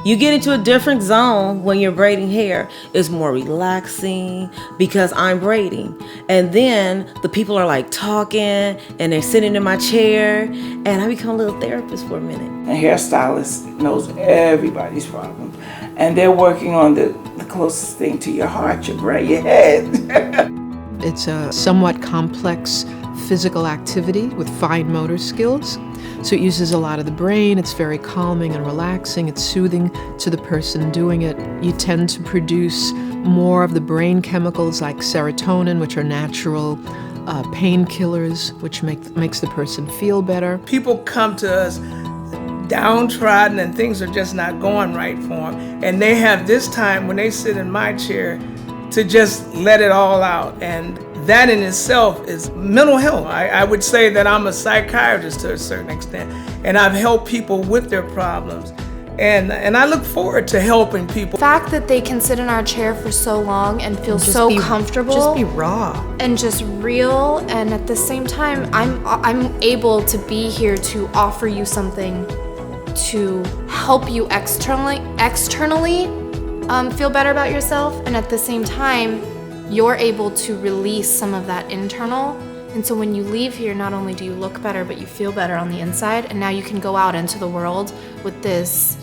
[SPEAKER 15] You get into a different zone when you're braiding hair. It's more relaxing because I'm braiding. And then the people are like talking and they're sitting in my chair and I become a little therapist for a minute.
[SPEAKER 22] A hairstylist knows everybody's problem. And they're working on the closest thing to your heart, your brain, your head.
[SPEAKER 17] It's a somewhat complex physical activity with fine motor skills. So it uses a lot of the brain. It's very calming and relaxing. It's soothing to the person doing it. You tend to produce more of the brain chemicals like serotonin, which are natural painkillers, which makes the person feel better.
[SPEAKER 12] People come to us downtrodden and things are just not going right for them. And they have this time when they sit in my chair to just let it all out. And that in itself is mental health. I would say that I'm a psychiatrist to a certain extent, and I've helped people with their problems. And I look forward to helping people.
[SPEAKER 13] The fact that they can sit in our chair for so long and feel so comfortable.
[SPEAKER 17] Just be raw.
[SPEAKER 13] And just real, and at the same time, I'm able to be here to offer you something to help you externally feel better about yourself, and at the same time, you're able to release some of that internal. And so when you leave here, not only do you look better, but you feel better on the inside, and now you can go out into the world with this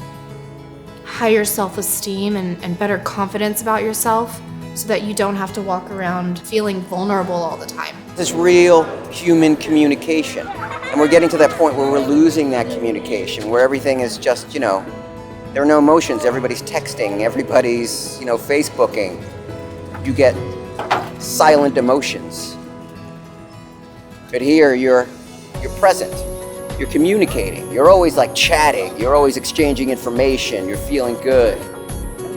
[SPEAKER 13] higher self-esteem and better confidence about yourself, so that you don't have to walk around feeling vulnerable all the time.
[SPEAKER 18] This real human communication. And we're getting to that point where we're losing that communication, where everything is just, there are no emotions. Everybody's texting, everybody's, Facebooking. You get silent emotions. But here you're present. You're communicating. You're always like chatting. You're always exchanging information. You're feeling good.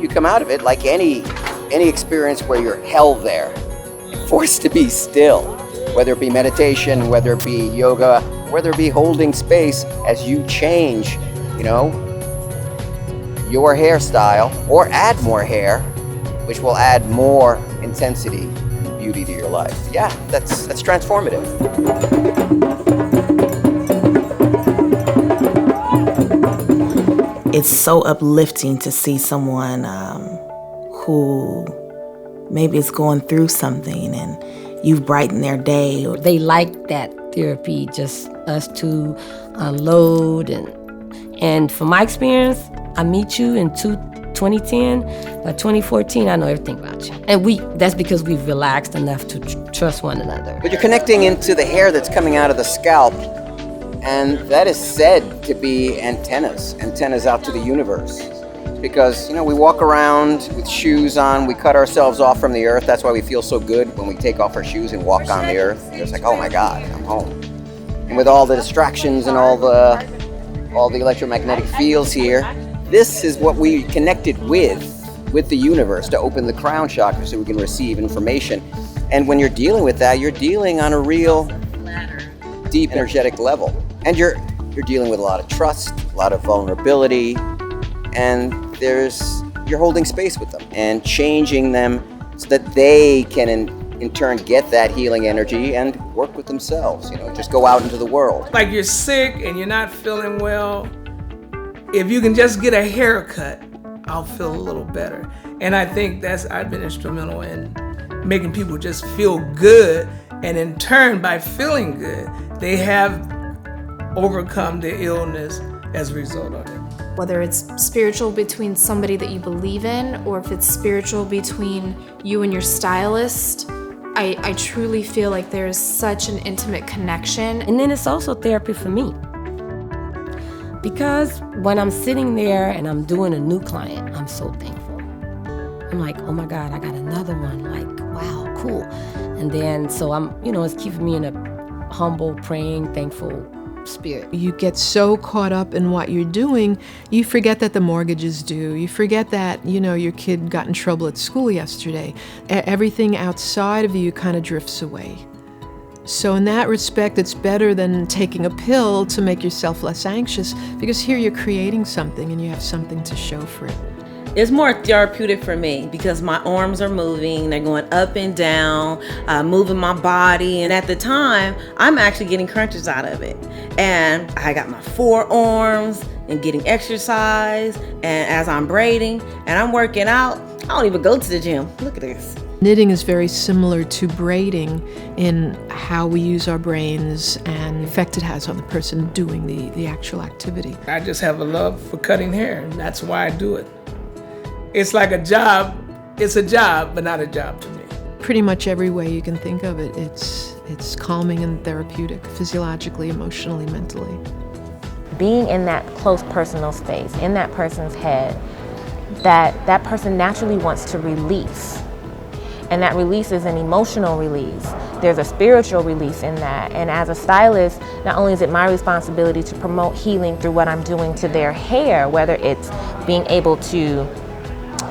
[SPEAKER 18] You come out of it like any experience where you're held there. You're forced to be still. Whether it be meditation, whether it be yoga, whether it be holding space as you change, your hairstyle or add more hair, which will add more intensity and beauty to your life. Yeah, that's transformative.
[SPEAKER 14] it's so uplifting to see someone who maybe is going through something and you've brightened their day.
[SPEAKER 6] They like that therapy, just us to unload. And from my experience, I meet you in 2010. By 2014, I know everything about you. And that's because we've relaxed enough to trust one another.
[SPEAKER 18] But you're connecting into the hair that's coming out of the scalp, and that is said to be antennas out to the universe. Because, we walk around with shoes on, we cut ourselves off from the earth. That's why we feel so good when we take off our shoes and walk on the earth. It's like, oh my God, I'm home. And with all the distractions and all the electromagnetic fields here, this is what we connected with the universe to open the crown chakra so we can receive information. And when you're dealing with that, you're dealing on a real deep energetic level. And you're dealing with a lot of trust, a lot of vulnerability, and you're holding space with them and changing them so that they can in turn get that healing energy and work with themselves, just go out into the world.
[SPEAKER 12] Like you're sick and you're not feeling well, if you can just get a haircut, I'll feel a little better. And I think I've been instrumental in making people just feel good, and in turn, by feeling good, they have overcome their illness as a result of it.
[SPEAKER 13] Whether it's spiritual between somebody that you believe in, or if it's spiritual between you and your stylist, I truly feel like there's such an intimate connection.
[SPEAKER 6] And then it's also therapy for me. Because when I'm sitting there and I'm doing a new client, I'm so thankful. I'm like, oh my God, I got another one. Like, wow, cool. And then, so I'm, it's keeping me in a humble, praying, thankful spirit.
[SPEAKER 17] You get so caught up in what you're doing, you forget that the mortgage is due. You forget that, your kid got in trouble at school yesterday. Everything outside of you kind of drifts away. So in that respect, it's better than taking a pill to make yourself less anxious, because here you're creating something and you have something to show for it.
[SPEAKER 15] It's more therapeutic for me because my arms are moving, they're going up and down, moving my body, and at the time, I'm actually getting crunches out of it. And I got my forearms and getting exercise, and as I'm braiding and I'm working out, I don't even go to the gym. Look at this.
[SPEAKER 17] Knitting is very similar to braiding in how we use our brains and the effect it has on the person doing the actual activity.
[SPEAKER 12] I just have a love for cutting hair, and that's why I do it. It's like a job. It's a job, but not a job to me.
[SPEAKER 17] Pretty much every way you can think of it, it's calming and therapeutic, physiologically, emotionally, mentally.
[SPEAKER 3] Being in that close personal space, in that person's head, that person naturally wants to release. And that release is an emotional release. There's a spiritual release in that. And as a stylist, not only is it my responsibility to promote healing through what I'm doing to their hair, whether it's being able to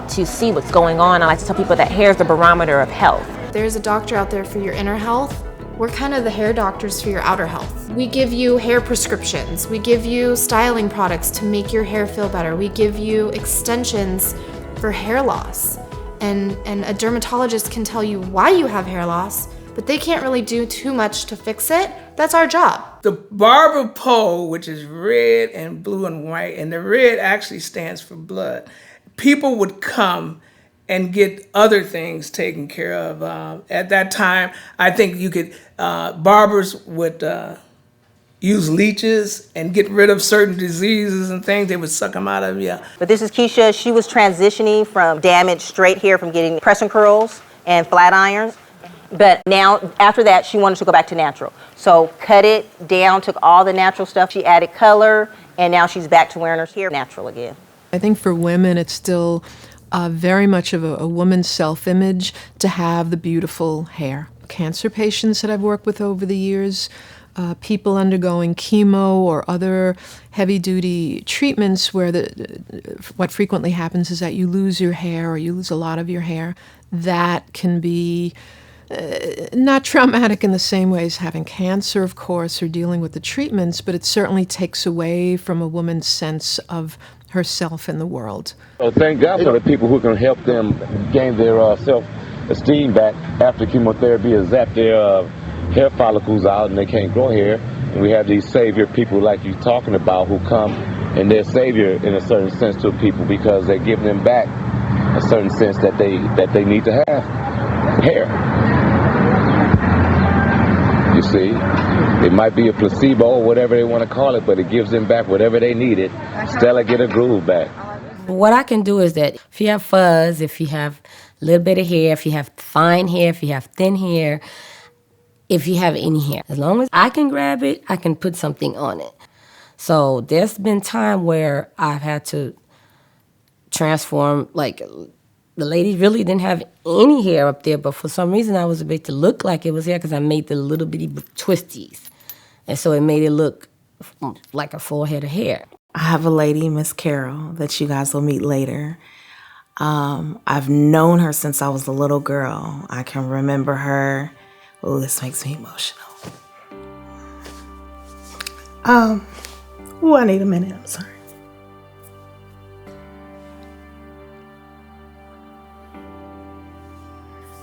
[SPEAKER 3] see what's going on. I like to tell people that hair is the barometer of health.
[SPEAKER 13] There's a doctor out there for your inner health. We're kind of the hair doctors for your outer health. We give you hair prescriptions. We give you styling products to make your hair feel better. We give you extensions for hair loss. And a dermatologist can tell you why you have hair loss, but they can't really do too much to fix it. That's our job.
[SPEAKER 12] The barber pole, which is red and blue and white, and the red actually stands for blood. People would come and get other things taken care of. At that time, I think barbers would use leeches and get rid of certain diseases and things. They would suck them out of you.
[SPEAKER 7] But this is Keisha. She was transitioning from damaged straight hair from getting press and curls and flat irons. But now, after that, she wanted to go back to natural. So cut it down, took all the natural stuff. She added color, and now she's back to wearing her hair natural again.
[SPEAKER 17] I think for women, it's still very much of a woman's self-image to have the beautiful hair. Cancer patients that I've worked with over the years, people undergoing chemo or other heavy-duty treatments where what frequently happens is that you lose your hair or you lose a lot of your hair. That can be not traumatic in the same way as having cancer, of course, or dealing with the treatments, but it certainly takes away from a woman's sense of herself in the world.
[SPEAKER 24] So thank God for the people who can help them gain their self-esteem back after chemotherapy has zapped their hair follicles out and they can't grow hair. And we have these savior people like you're talking about who come and they're savior in a certain sense to people because they're giving them back a certain sense that they need to have hair. You see, it might be a placebo or whatever they want to call it, but it gives them back whatever they needed. Stella get a groove back.
[SPEAKER 6] What I can do is that if you have fuzz, if you have a little bit of hair, if you have fine hair, if you have thin hair, if you have any hair, as long as I can grab it, I can put something on it. So there's been time where I've had to transform, like the lady really didn't have any hair up there, but for some reason I was able to look like it was hair because I made the little bitty twisties. And so it made it look like a full head of hair.
[SPEAKER 14] I have a lady, Miss Carol, that you guys will meet later. I've known her since I was a little girl. I can remember her. Oh, this makes me emotional. I need a minute, I'm sorry.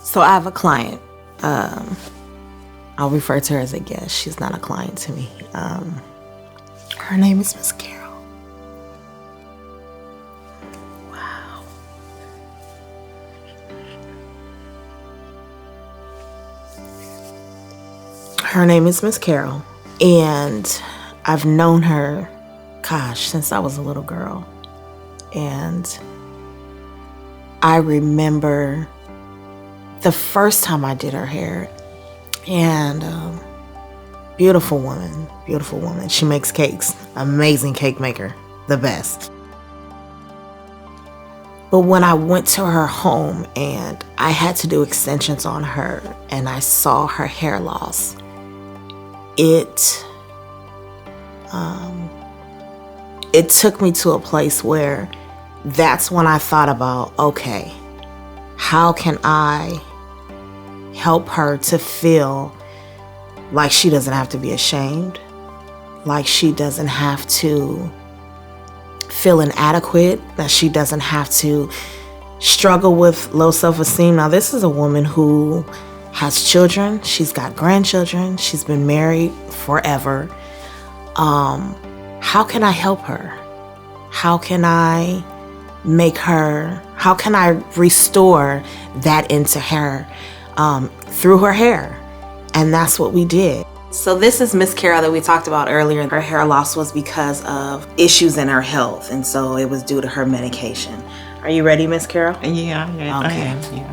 [SPEAKER 14] So I have a client. I'll refer to her as a guest. She's not a client to me. Her name is Miss Carol. Wow. Her name is Miss Carol, and I've known her, gosh, since I was a little girl. And I remember the first time I did her hair, and beautiful woman. She makes cakes, amazing cake maker, the best. But when I went to her home and I had to do extensions on her and I saw her hair loss, it took me to a place where that's when I thought about, okay, how can I help her to feel like she doesn't have to be ashamed, like she doesn't have to feel inadequate, that she doesn't have to struggle with low self-esteem. Now, this is a woman who has children. She's got grandchildren. She's been married forever. How can I help her? How can I restore that into her through her hair? And that's what we did. So this is Miss Carol that we talked about earlier. Her hair loss was because of issues in her health, and so it was due to her medication. Are you ready, Miss Carol?
[SPEAKER 10] Yeah,
[SPEAKER 14] Okay.
[SPEAKER 10] I am, yeah.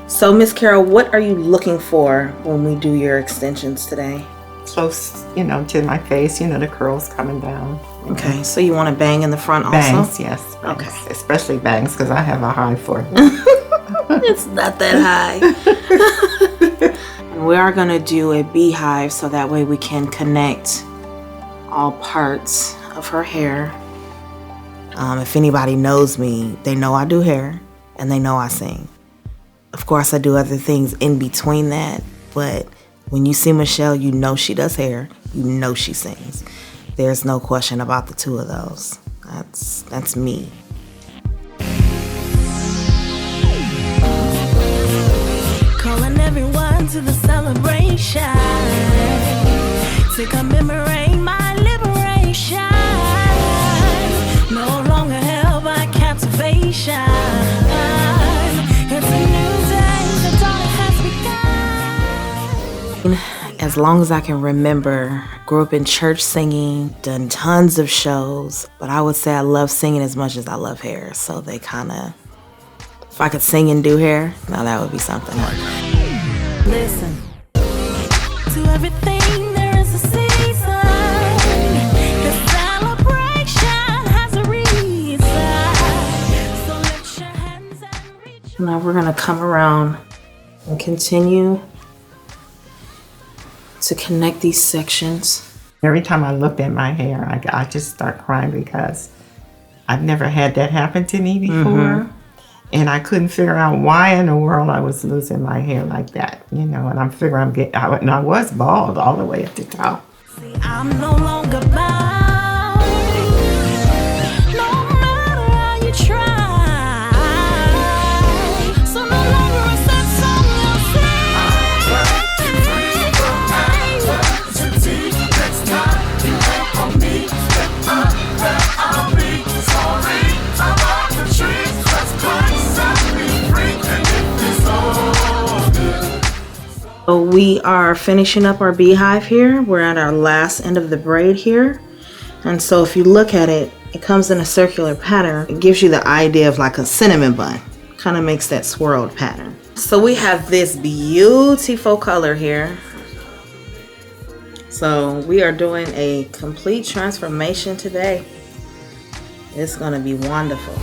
[SPEAKER 14] So, Miss Carol, what are you looking for when we do your extensions today?
[SPEAKER 10] Close, to my face, the curls coming down.
[SPEAKER 14] Okay, so you want to bang in the front also?
[SPEAKER 10] Bangs, yes. Bangs.
[SPEAKER 14] Okay.
[SPEAKER 10] Especially bangs, because I have a high forehead.
[SPEAKER 14] It's not that high. We are going to do a beehive so that way we can connect all parts of her hair. If anybody knows me, they know I do hair and they know I sing. Of course, I do other things in between that, but when you see Michelle, you know she does hair, you know she sings. There's no question about the two of those. That's me.
[SPEAKER 11] Calling everyone to the celebration to commemorate my liberation. No longer held by captivation. It's a new day, the dawn has begun.
[SPEAKER 14] As long as I can remember, grew up in church singing, done tons of shows, but I would say I love singing as much as I love hair. So they kind of, if I could sing and do hair, now that would be something.
[SPEAKER 11] Listen, to everything there is a season. The celebration has a reason. So lift your hands and reach.
[SPEAKER 14] Now we're gonna come around and continue to connect these sections.
[SPEAKER 10] Every time I look at my hair, I just start crying because I've never had that happen to me before. And I couldn't figure out why in the world I was losing my hair like that, and I'm figuring I was bald all the way at the top.
[SPEAKER 11] I'm no longer bound. No matter how you try. So no longer a sad song you'll sing.
[SPEAKER 15] So we are finishing up our beehive here. We're at our last end of the braid here. And so if you look at it, it comes in a circular pattern. It gives you the idea of like a cinnamon bun. Kind of makes that swirled pattern. So we have this beautiful color here. So we are doing a complete transformation today. It's gonna be wonderful.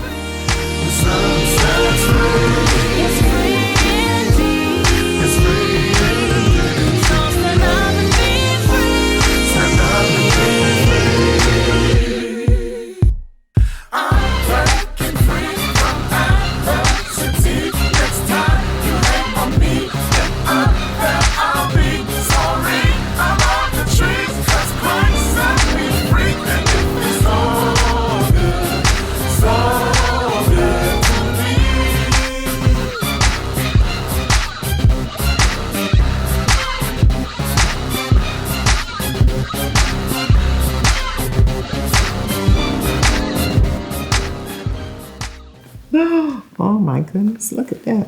[SPEAKER 10] Oh my goodness, look at that.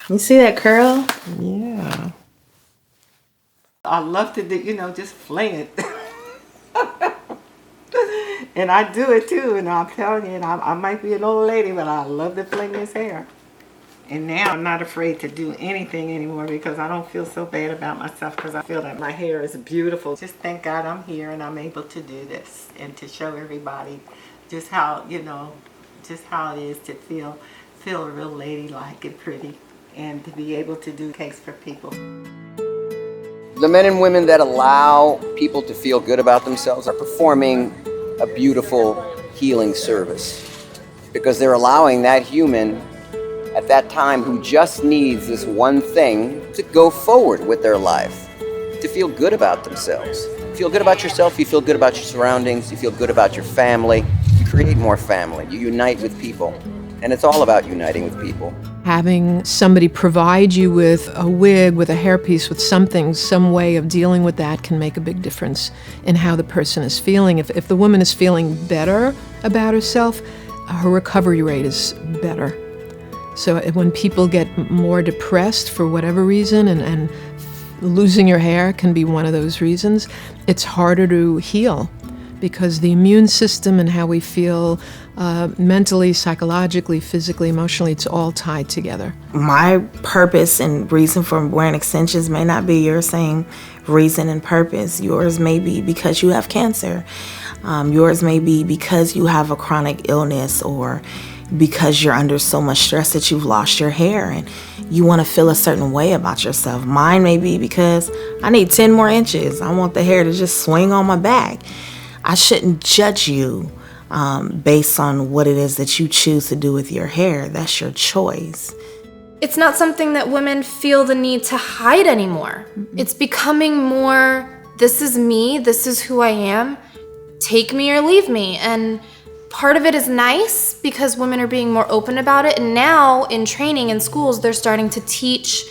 [SPEAKER 15] You see that curl?
[SPEAKER 10] Yeah. I love to do, you know, just fling it. And I do it too, and I'm telling you, I might be an old lady, but I love to fling this hair. And now I'm not afraid to do anything anymore because I don't feel so bad about myself because I feel that my hair is beautiful. Just thank God I'm here and I'm able to do this and to show everybody just how, you know, just how it is to feel real ladylike and pretty and to be able to do cakes for people.
[SPEAKER 18] The men and women that allow people to feel good about themselves are performing a beautiful healing service because they're allowing that human at that time who just needs this one thing to go forward with their life, to feel good about themselves. You feel good about yourself, you feel good about your surroundings, you feel good about your family, you create more family, you unite with people. And it's all about uniting with people.
[SPEAKER 17] Having somebody provide you with a wig, with a hairpiece, with something, some way of dealing with that can make a big difference in how the person is feeling. If the woman is feeling better about herself, her recovery rate is better. So when people get more depressed for whatever reason, and losing your hair can be one of those reasons, it's harder to heal because the immune system and how we feel mentally, psychologically, physically, emotionally, it's all tied together.
[SPEAKER 15] My purpose and reason for wearing extensions may not be your same reason and purpose. Yours may be because you have cancer. Yours may be because you have a chronic illness or because you're under so much stress that you've lost your hair and you want to feel a certain way about yourself. Mine may be because I need 10 more inches. I want the hair to just swing on my back. I shouldn't judge you based on what it is that you choose to do with your hair. That's your choice.
[SPEAKER 13] It's not something that women feel the need to hide anymore. It's becoming more, this is me, this is who I am, take me or leave me. And part of it is nice because women are being more open about it. And now in training in schools, they're starting to teach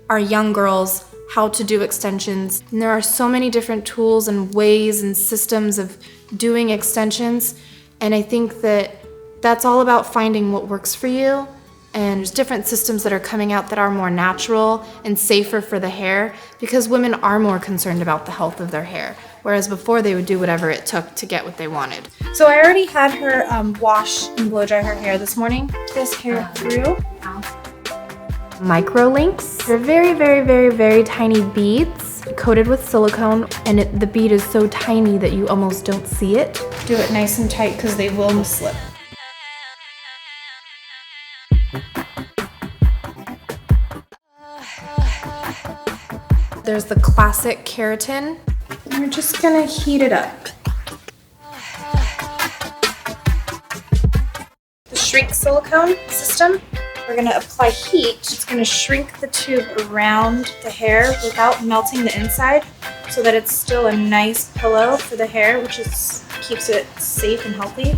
[SPEAKER 13] our young girls how to do extensions. And there are so many different tools and ways and systems of doing extensions. And I think that that's all about finding what works for you. And there's different systems that are coming out that are more natural and safer for the hair because women are more concerned about the health of their hair. Whereas before they would do whatever it took to get what they wanted.
[SPEAKER 5] So I already had her wash and blow dry her hair this morning. This hair through.
[SPEAKER 13] Micro links. They're very, very, very, very tiny beads coated with silicone, and the bead is so tiny that you almost don't see it.
[SPEAKER 5] Do it nice and tight because they will slip.
[SPEAKER 13] There's the classic keratin.
[SPEAKER 5] And we're just gonna heat it up. The shrink silicone system. We're gonna apply heat. It's gonna shrink the tube around the hair without melting the inside so that it's still a nice pillow for the hair, which keeps it safe and healthy.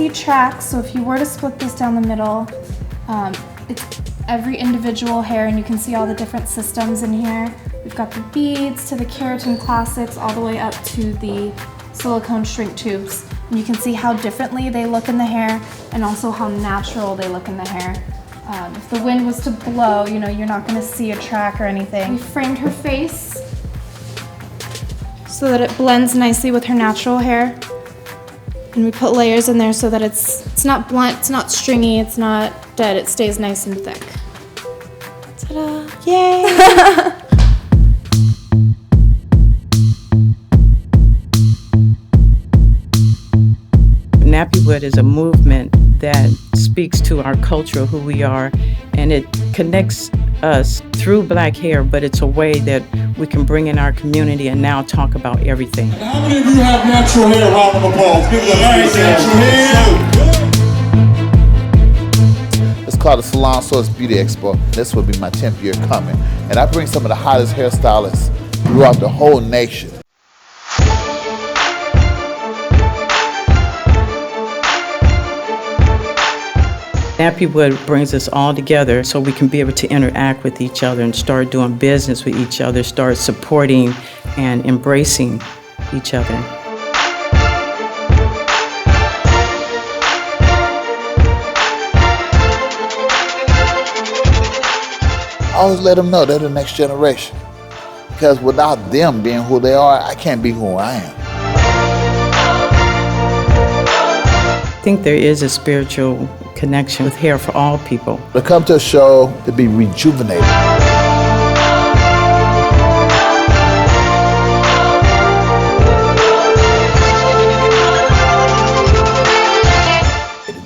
[SPEAKER 5] see tracks, so if you were to split this down the middle, it's every individual hair, and you can see all the different systems in here. We've got the beads to the keratin classics all the way up to the silicone shrink tubes. And you can see how differently they look in the hair and also how natural they look in the hair. If the wind was to blow, you know, you're not gonna see a track or anything. We framed her face so that it blends nicely with her natural hair. And we put layers in there so that it's not blunt, it's not stringy, it's not dead, it stays nice and thick. Ta-da, yay!
[SPEAKER 16] Nappywood is a movement that speaks to our culture, who we are, and it connects us through black hair, but it's a way that we can bring in our community and now talk about everything.
[SPEAKER 20] How many of you have natural hair? Round of applause. Give them natural hair.
[SPEAKER 21] It's called the Salon Source Beauty Expo. This will be my 10th year coming. And I bring some of the hottest hairstylists throughout the whole nation.
[SPEAKER 16] Nappywood brings us all together so we can be able to interact with each other and start doing business with each other, start supporting and embracing each other.
[SPEAKER 21] I always let them know they're the next generation. Because without them being who they are, I can't be who I am.
[SPEAKER 16] I think there is a spiritual connection with hair for all people.
[SPEAKER 21] To come to a show to be rejuvenated.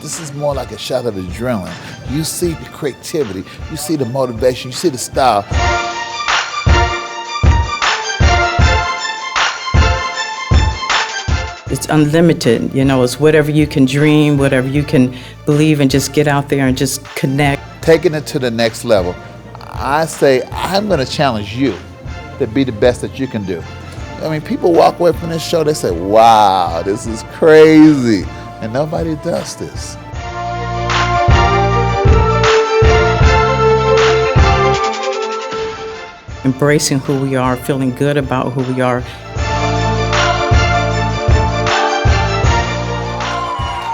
[SPEAKER 21] This is more like a shot of adrenaline. You see the creativity, you see the motivation, you see the style.
[SPEAKER 16] It's unlimited, you know, it's whatever you can dream, whatever you can believe, and just get out there and just connect.
[SPEAKER 21] Taking it to the next level, I say I'm going to challenge you to be the best that you can do. I mean, people walk away from this show, they say, wow, this is crazy, and nobody does this.
[SPEAKER 16] Embracing who we are, feeling good about who we are.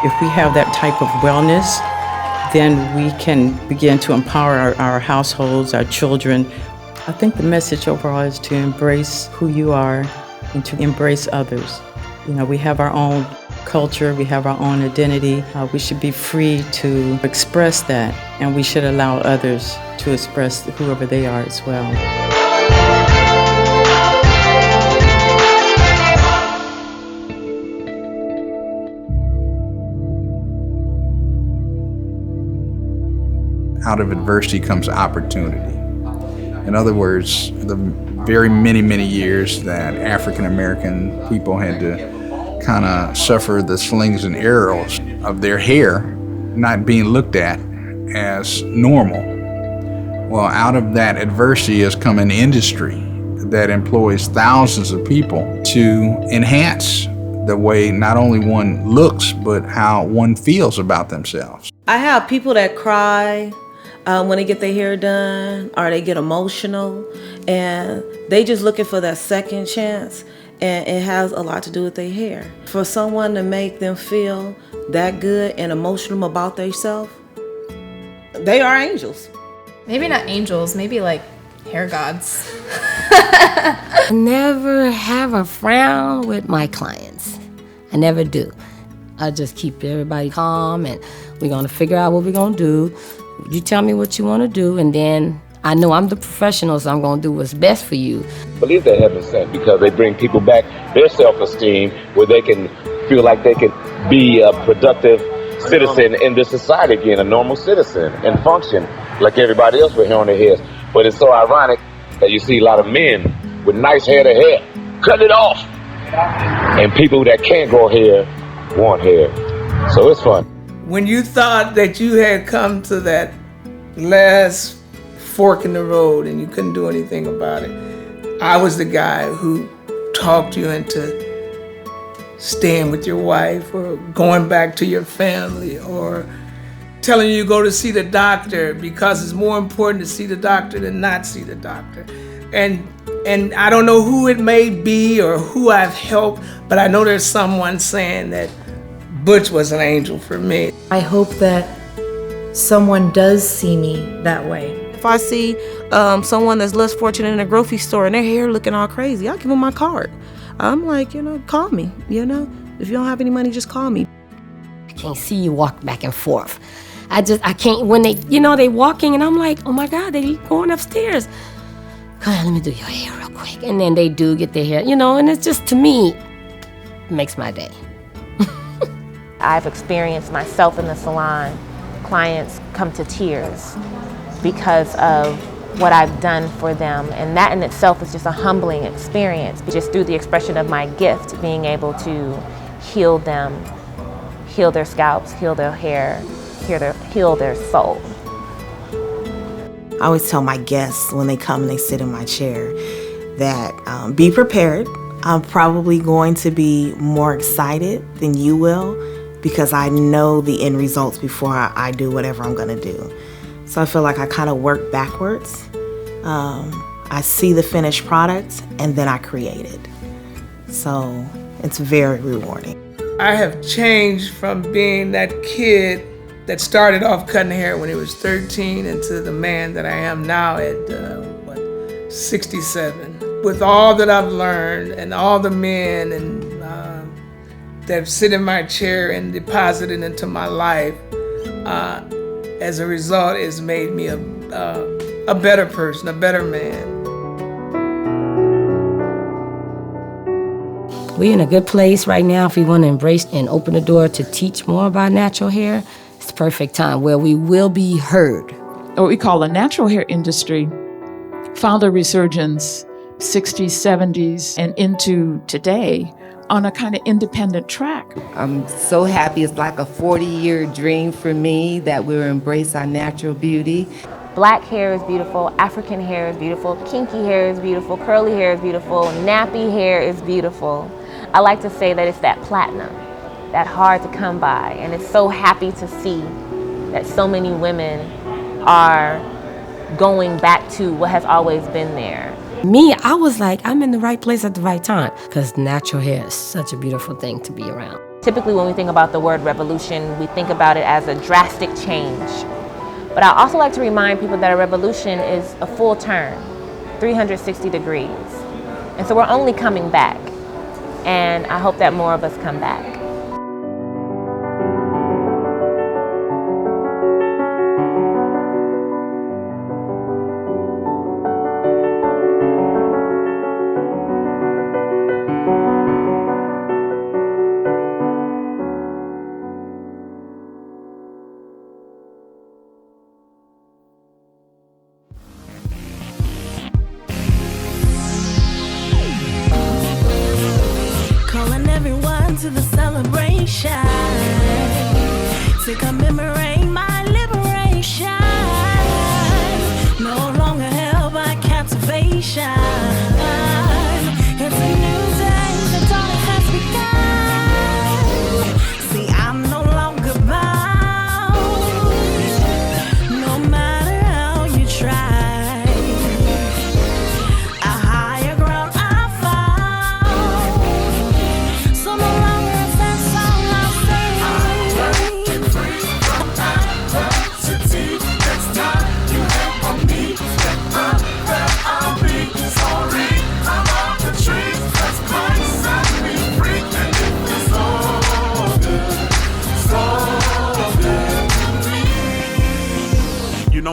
[SPEAKER 16] If we have that type of wellness, then we can begin to empower our households, our children. I think the message overall is to embrace who you are and to embrace others. You know, we have our own culture, we have our own identity. We should be free to express that, and we should allow others to express whoever they are as well.
[SPEAKER 23] Out of adversity comes opportunity. In other words, the very many years that African American people had to kind of suffer the slings and arrows of their hair not being looked at as normal. Well, out of that adversity has come an industry that employs thousands of people to enhance the way not only one looks, but how one feels about themselves.
[SPEAKER 15] I have people that cry when they get their hair done, or they get emotional, and they just looking for that second chance, and it has a lot to do with their hair. For someone to make them feel that good and emotional about themselves, they are angels.
[SPEAKER 13] Maybe not angels, maybe like hair gods.
[SPEAKER 6] I never have a frown with my clients. I never do. I just keep everybody calm, and we're gonna figure out what we're gonna do. You tell me what you want to do, and then I know I'm the professional, so I'm going to do what's best for you.
[SPEAKER 24] I believe they're heaven sent because they bring people back their self-esteem where they can feel like they can be a productive citizen in this society again, a normal citizen, and function like everybody else with hair on their heads. But it's so ironic that you see a lot of men with nice hair to hair, cut it off. And people that can't grow hair want hair. So it's fun.
[SPEAKER 12] When you thought that you had come to that last fork in the road and you couldn't do anything about it, I was the guy who talked you into staying with your wife or going back to your family or telling you to go to see the doctor because it's more important to see the doctor than not see the doctor. And I don't know who it may be or who I've helped, but I know there's someone saying that Butch was an angel for me.
[SPEAKER 1] I hope that someone does see me that way.
[SPEAKER 15] If I see someone that's less fortunate in a grocery store and their hair looking all crazy, I'll give them my card. I'm like, call me, If you don't have any money, just call me.
[SPEAKER 6] I can't see you walk back and forth. I can't, when they, they walking and I'm like, oh my God, they going upstairs. Come on, let me do your hair real quick. And then they do get their hair, and it's just, to me, it makes my day.
[SPEAKER 3] I've experienced myself in the salon. Clients come to tears because of what I've done for them. And that in itself is just a humbling experience. Just through the expression of my gift, being able to heal them, heal their scalps, heal their hair, heal their soul.
[SPEAKER 14] I always tell my guests when they come and they sit in my chair that be prepared. I'm probably going to be more excited than you will because I know the end results before I do whatever I'm gonna do. So I feel like I kind of work backwards. I see the finished product and then I create it. So it's very rewarding.
[SPEAKER 12] I have changed from being that kid that started off cutting hair when he was 13 into the man that I am now at 67. With all that I've learned and all the men and that sit in my chair and deposited into my life, as a result, it's made me a better person, a better man.
[SPEAKER 6] We're in a good place right now if we want to embrace and open the door to teach more about natural hair. It's the perfect time where we will be heard.
[SPEAKER 8] What we call the natural hair industry found a resurgence 60s, 70s, and into today on a kind of independent track.
[SPEAKER 9] I'm so happy. It's like a 40-year dream for me that we'll embrace our natural beauty.
[SPEAKER 3] Black hair is beautiful, African hair is beautiful, kinky hair is beautiful, curly hair is beautiful, nappy hair is beautiful. I like to say that it's that platinum, that hard to come by, and it's so happy to see that so many women are going back to what has always been there.
[SPEAKER 6] Me, I was like, I'm in the right place at the right time because natural hair is such a beautiful thing to be around.
[SPEAKER 3] Typically when we think about the word revolution, we think about it as a drastic change. But I also like to remind people that a revolution is a full turn, 360 degrees. And so we're only coming back. And I hope that more of us come back.
[SPEAKER 11] To the celebration, to commemorate my liberation. No longer held by captivation. It's a new day, the dawn has begun. See, I'm no longer bound, no matter how you try. A higher ground I found, so no longer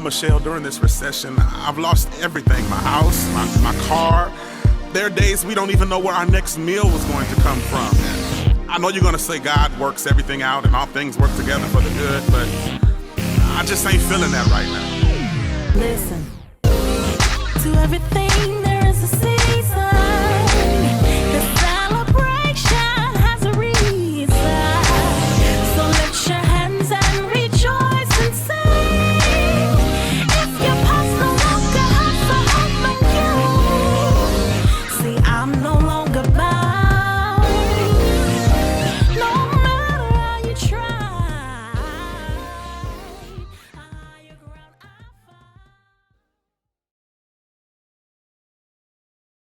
[SPEAKER 19] Michelle, during this recession, I've lost everything. My house, my car. There are days we don't even know where our next meal was going to come from. I know you're gonna say God works everything out and all things work together for the good, but I just ain't feeling that right now.
[SPEAKER 11] Listen, to everything there is a season.